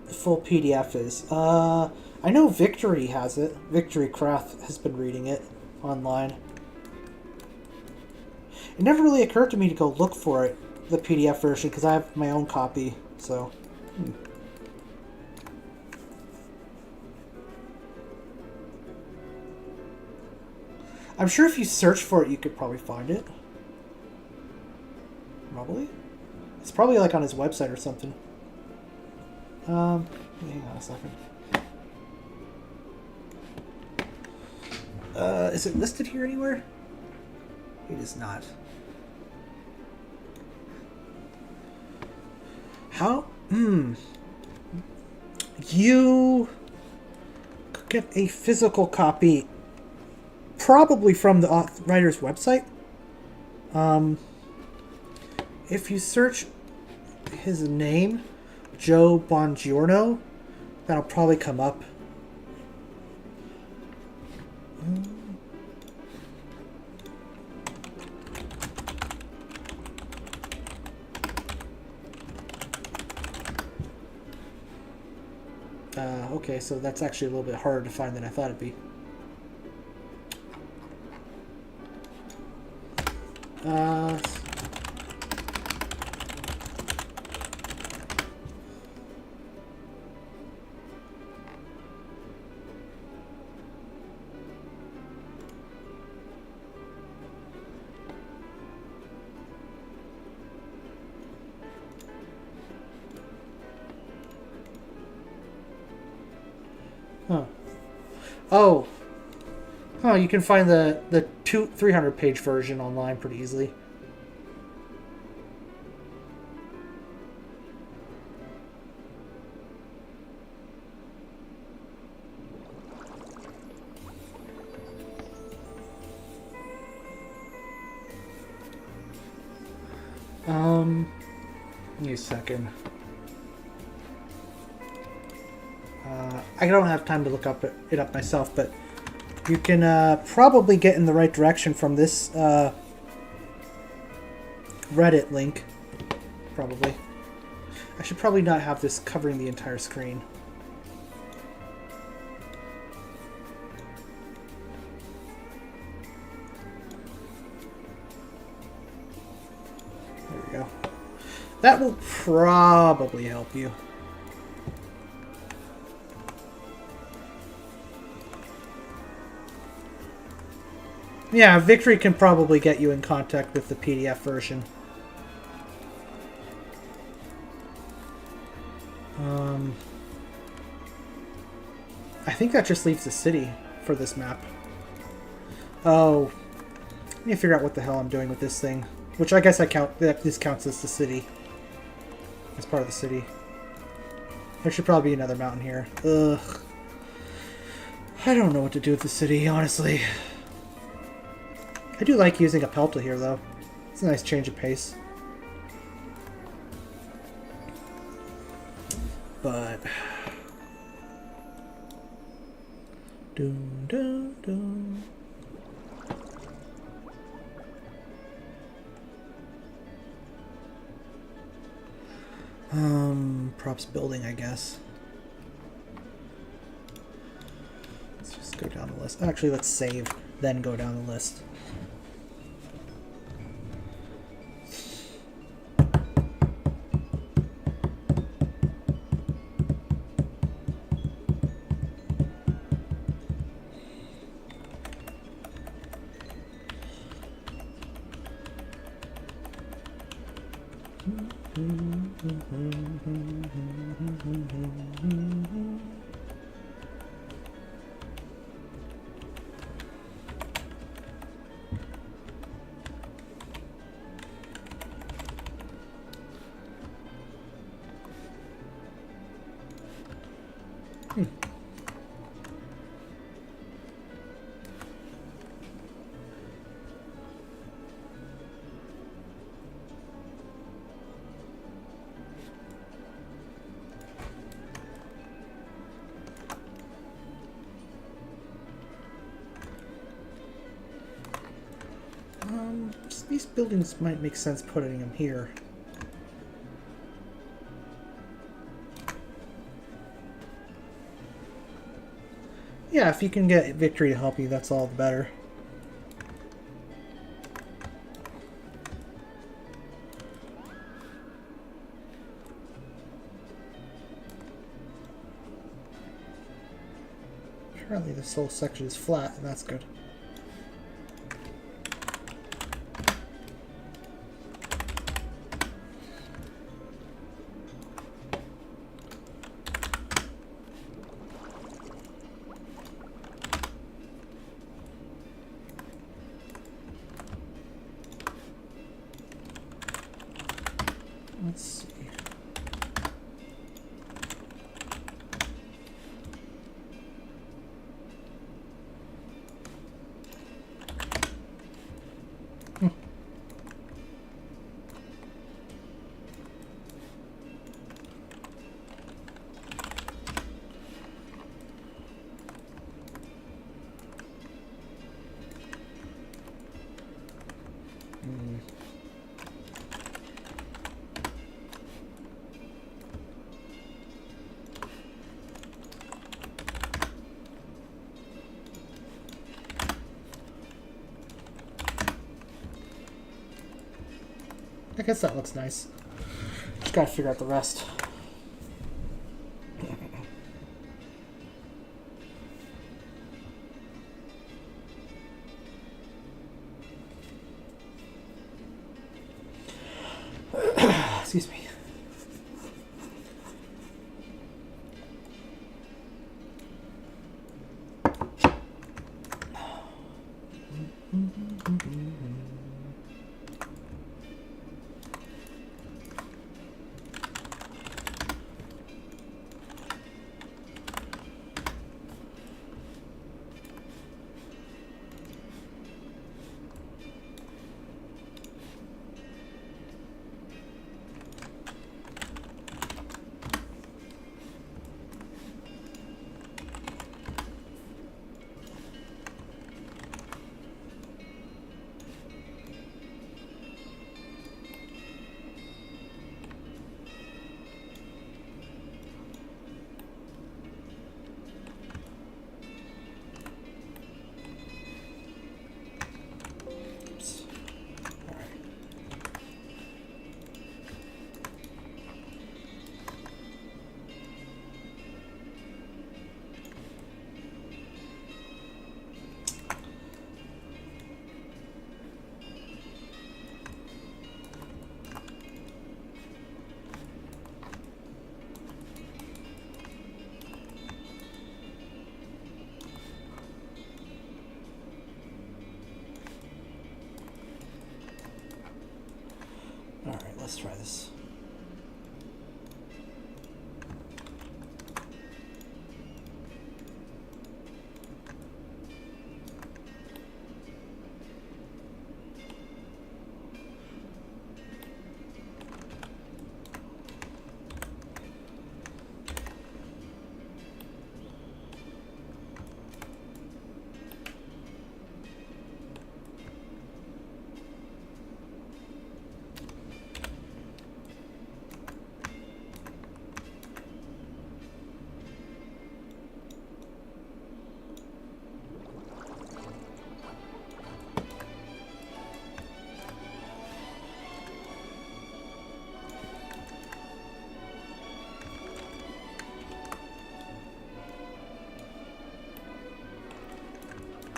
full PDF is. I know Victory has it. Victory Craft has been reading it online. It never really occurred to me to go look for it, the PDF version, because I have my own copy, so... I'm sure if you search for it, you could probably find it. Probably. It's probably like on his website or something. Hang on a second. Is it listed here anywhere? It is not. How? You could get a physical copy probably from the writer's website. If you search his name, Joe Bongiorno, that'll probably come up. Okay, so that's actually a little bit harder to find than I thought it'd be. Oh, you can find the 300-page version online pretty easily. Give me a second. I don't have time to look it up myself, but you can probably get in the right direction from this Reddit link. Probably. I should probably not have this covering the entire screen. There we go. That will probably help you. Yeah, Victory can probably get you in contact with the PDF version. I think that just leaves the city for this map. Oh. me figure out what the hell I'm doing with this thing. Which I guess I count, this counts as the city. As part of the city. There should probably be another mountain here. Ugh. I don't know what to do with the city, honestly. I do like using a Pelta here, though. It's a nice change of pace. But... Dun, dun, dun. Props building, I guess. Let's just go down the list. Actually, let's save, then go down the list. These buildings might make sense putting them here. Yeah, if you can get victory to help you, that's all the better. Apparently this whole section is flat, and that's good. Let's see. I guess that looks nice. Just gotta figure out the rest. Excuse me. let's try this.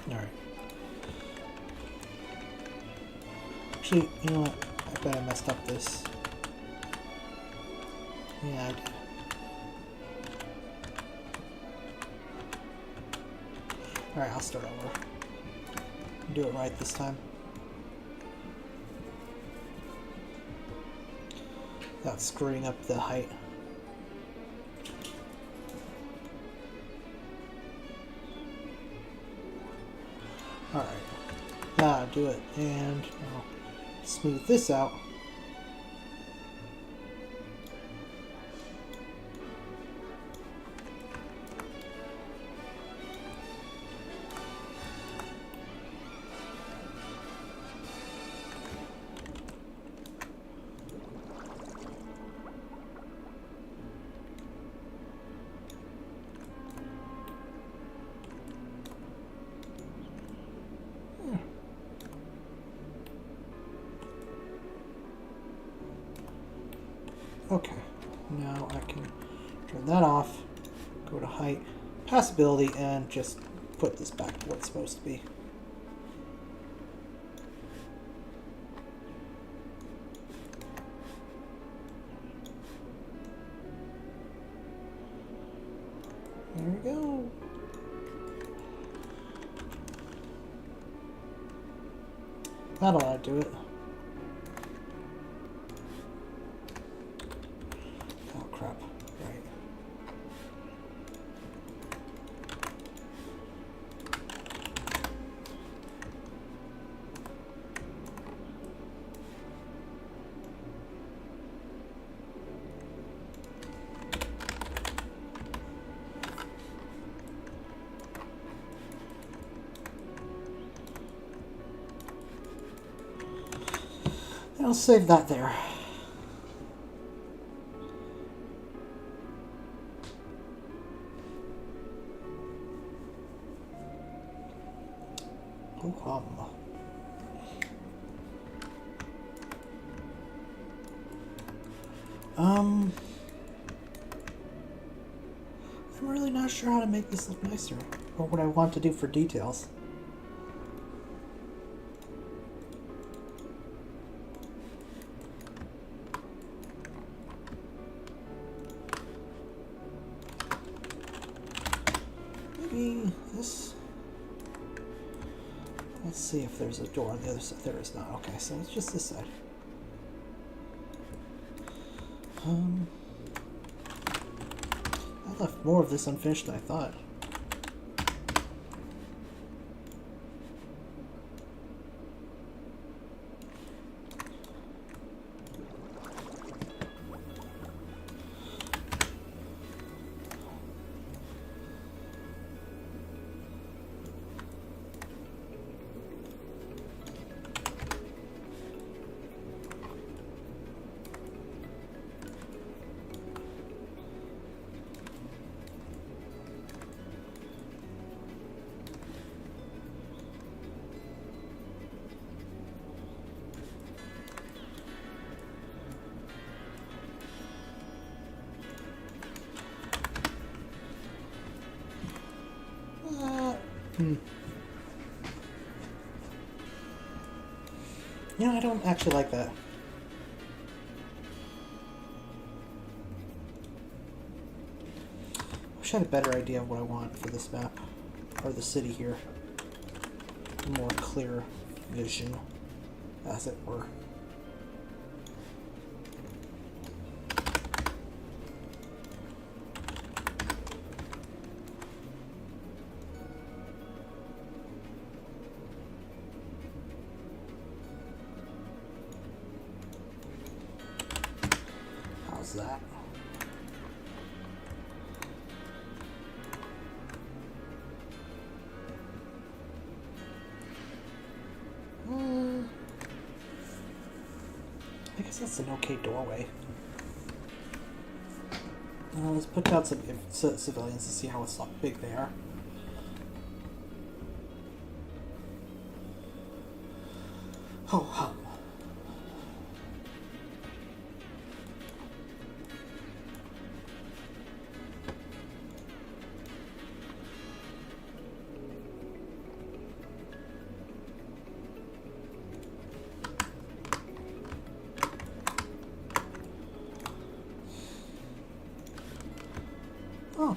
Alright. Actually, you know what? I bet I messed up this. Yeah, I did. Alright, I'll start over. Do it right this time. Without screwing up the height. Alright. Now do it. And I'll smooth this out. Okay, now I can turn that off, go to height, passability, and just put this back to what it's supposed to be. There we go. That'll ought to do it. Oh crap, right. I'll save that there. Oh, I'm really not sure how to make this look nicer, or what I want to do for details. Maybe this. Let's see if there's a door on the other side. There is not. Okay, so it's just this side. I left more of this unfinished than I thought. You know, I don't actually like that. I wish I had a better idea of what I want for this map, or the city here. A more clear vision, as it were. an okay doorway. Let's put down some civilians to see how big they are. Oh, hum. Oh.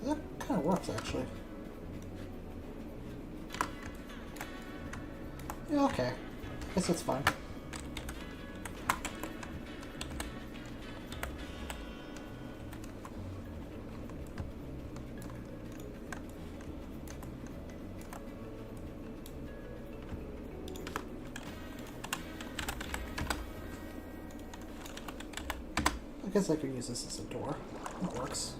That kind of works, actually. Yeah, okay. I guess that's fine. I guess I could use this as a door. That works.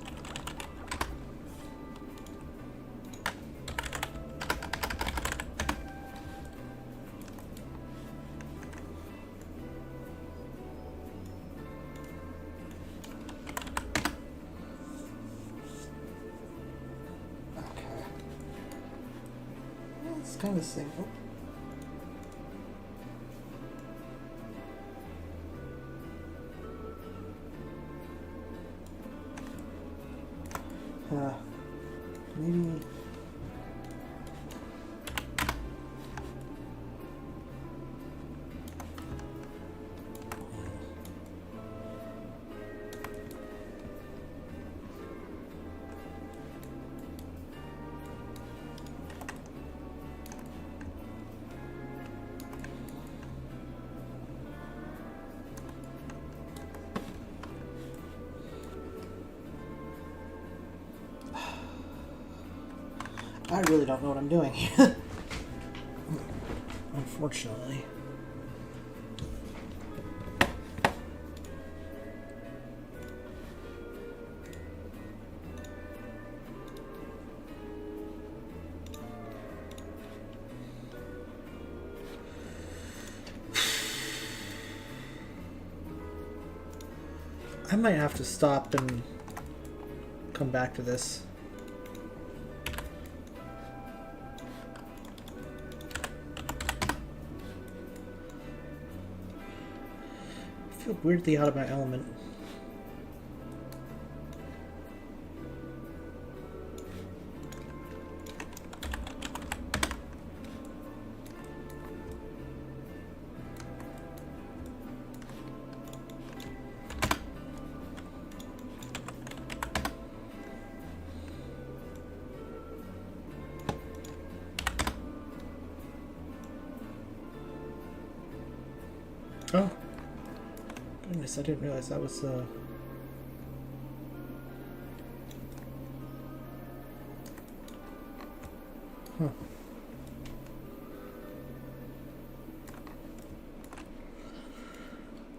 Okay. Well, it's kind of the same. Oh. Maybe... I really don't know what I'm doing here. Unfortunately. I might have to stop and come back to this. I feel weirdly out of my element. Oh. Goodness, I didn't realize that was, Huh.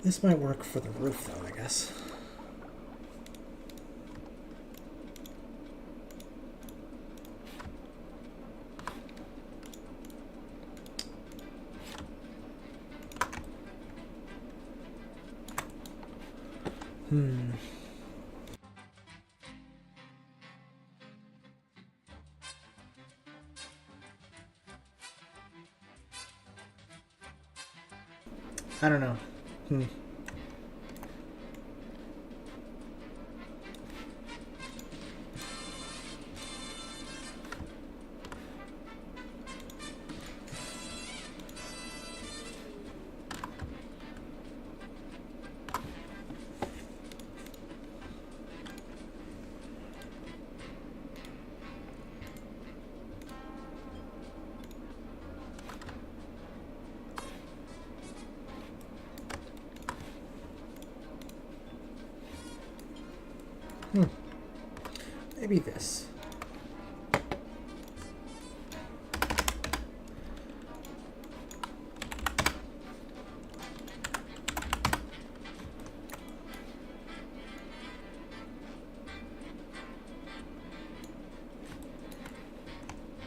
This might work for the roof, though, I guess. I don't know. Maybe this.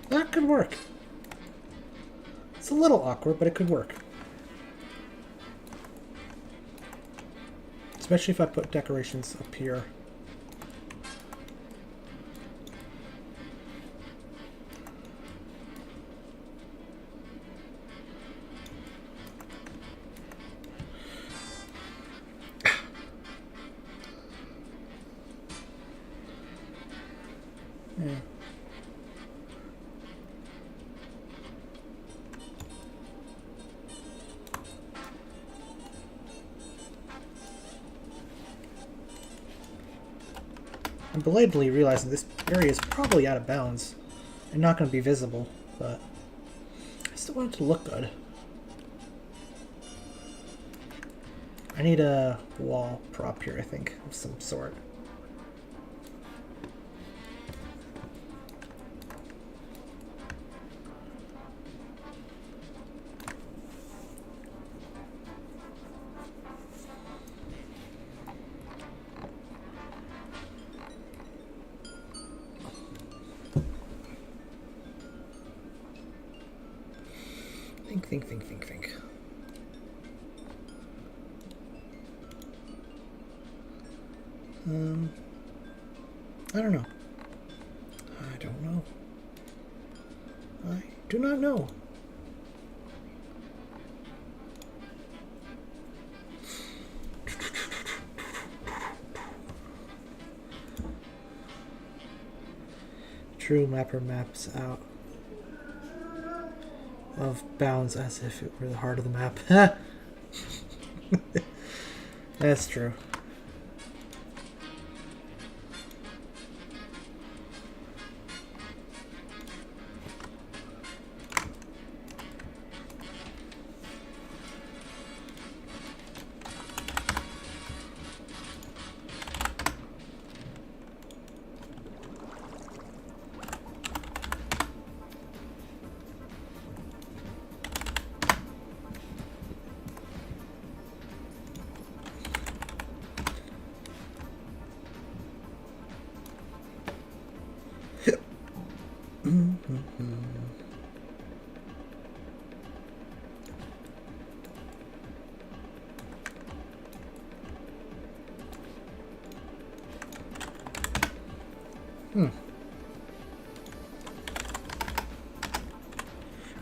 That could work. It's a little awkward, but it could work. Especially if I put decorations up here. Yeah. I'm belatedly realizing this area is probably out of bounds and not going to be visible, but I still want it to look good. I need a wall prop here, I think, of some sort. Think. I don't know. I don't know. I do not know. True mapper maps out of bounds as if it were the heart of the map. That's true.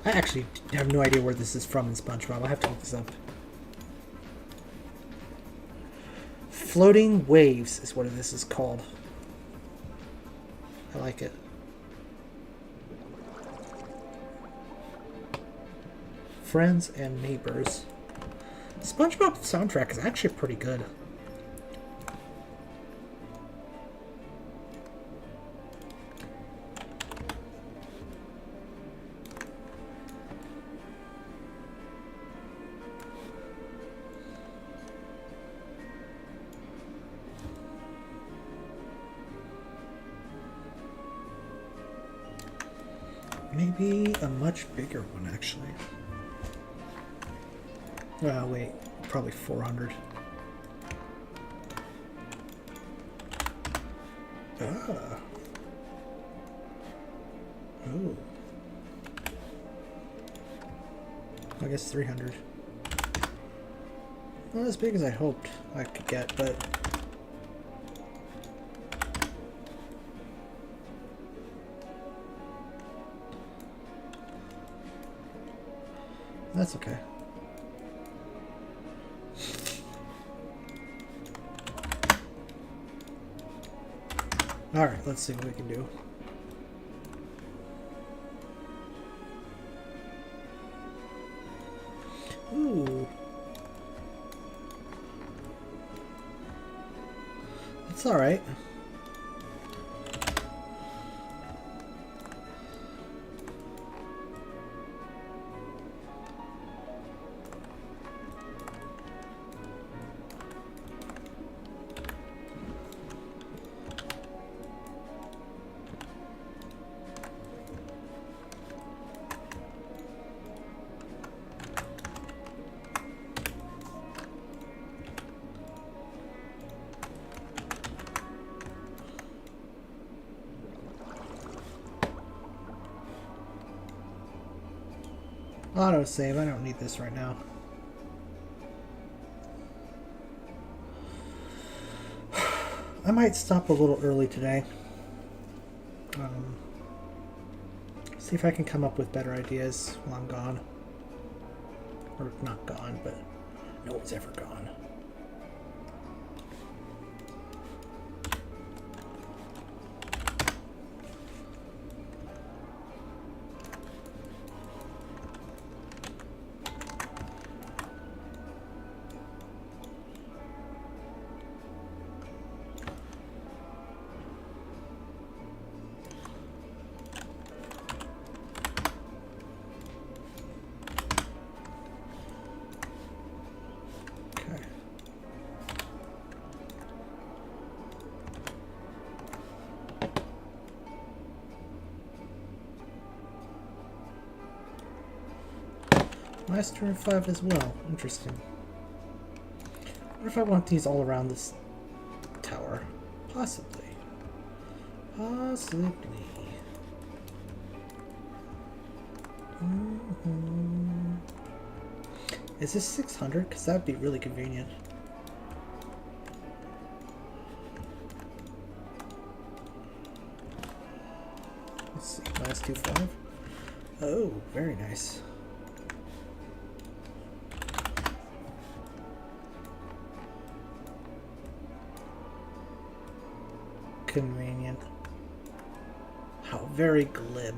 I actually have no idea where this is from in SpongeBob. I have to look this up. Floating Waves is what this is called. I like it. Friends and Neighbors. SpongeBob soundtrack is actually pretty good. Maybe a much bigger one, actually. Oh, wait. Probably 400. Ah. Ooh. I guess 300. Not as big as I hoped I could get, but... that's okay. Alright, let's see what we can do. Ooh. That's alright. Autosave, I don't need this right now. I might stop a little early today. See if I can come up with better ideas while I'm gone. Or not gone, but no one's ever gone. Last turn 5 as well. Interesting. What if I want these all around this tower? Possibly. Possibly. Is this 600? Because that would be really convenient. Let's see. Minus 2.5. Oh, very nice. Convenient. How very glib.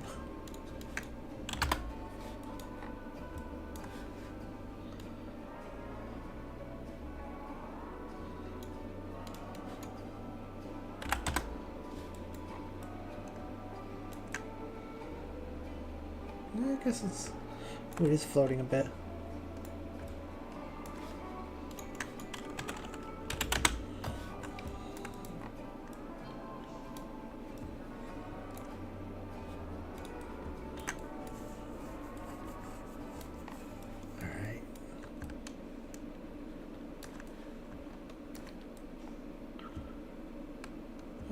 I guess it is floating a bit.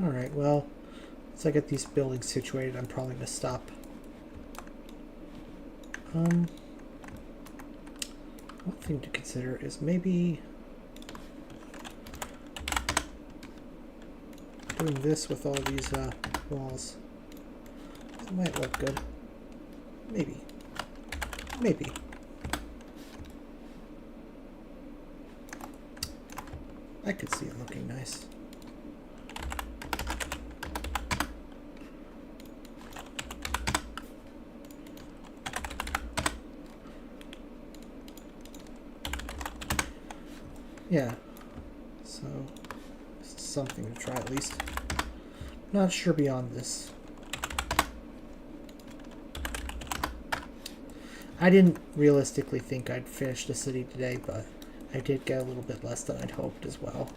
Alright, well, once I get these buildings situated, I'm probably going to stop. One thing to consider is maybe doing this with all these walls. That might look good. Maybe. Maybe. I could see it looking nice. Yeah, so this is something to try at least. Not sure beyond this. I didn't realistically think I'd finish the city today, but I did get a little bit less than I'd hoped as well.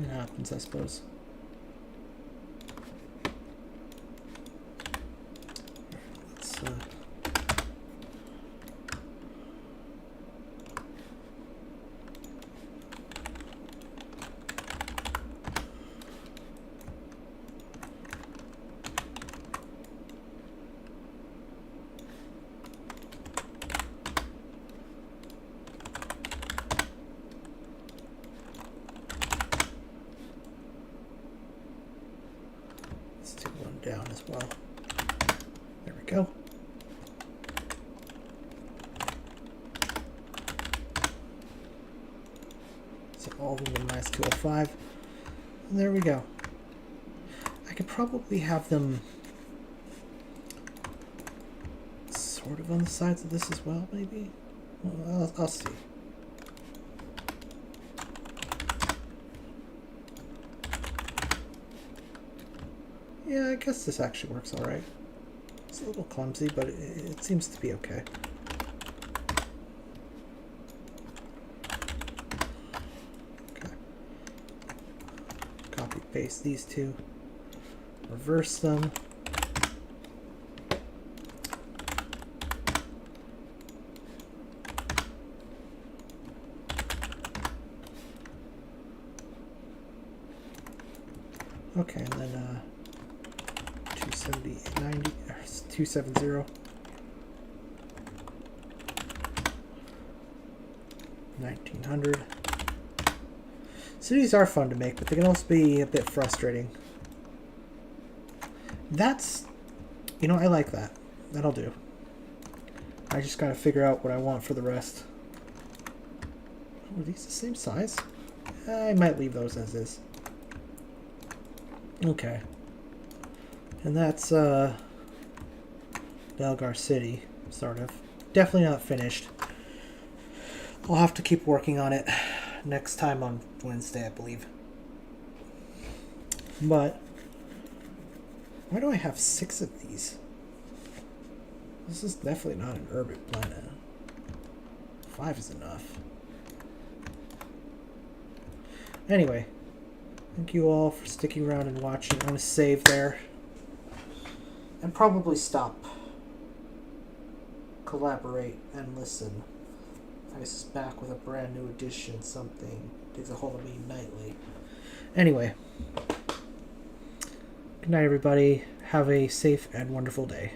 It happens, I suppose. Let's take one down as well. There we go. So all of them minus 205. And there we go. I could probably have them sort of on the sides of this as well, maybe? Well, I'll see. Yeah, I guess this actually works alright. It's a little clumsy, but it seems to be okay. Okay. Copy paste these two. Reverse them. Okay, and then 270, 90, 270, 1900. Cities are fun to make, but they can also be a bit frustrating. That's... You know, I like that. That'll do. I just gotta figure out what I want for the rest. Oh, are these the same size? I might leave those as is. Okay. And that's, Belgaroth City, sort of. Definitely not finished. I'll have to keep working on it next time on Wednesday, I believe. But why do I have 6 of these? This is definitely not an urban planet. 5 is enough. Anyway, thank you all for sticking around and watching. I'm going to save there. And probably stop. Collaborate and listen. Ice is back with a brand new edition. Something takes a hold of me nightly. Anyway. Good night, everybody. Have a safe and wonderful day.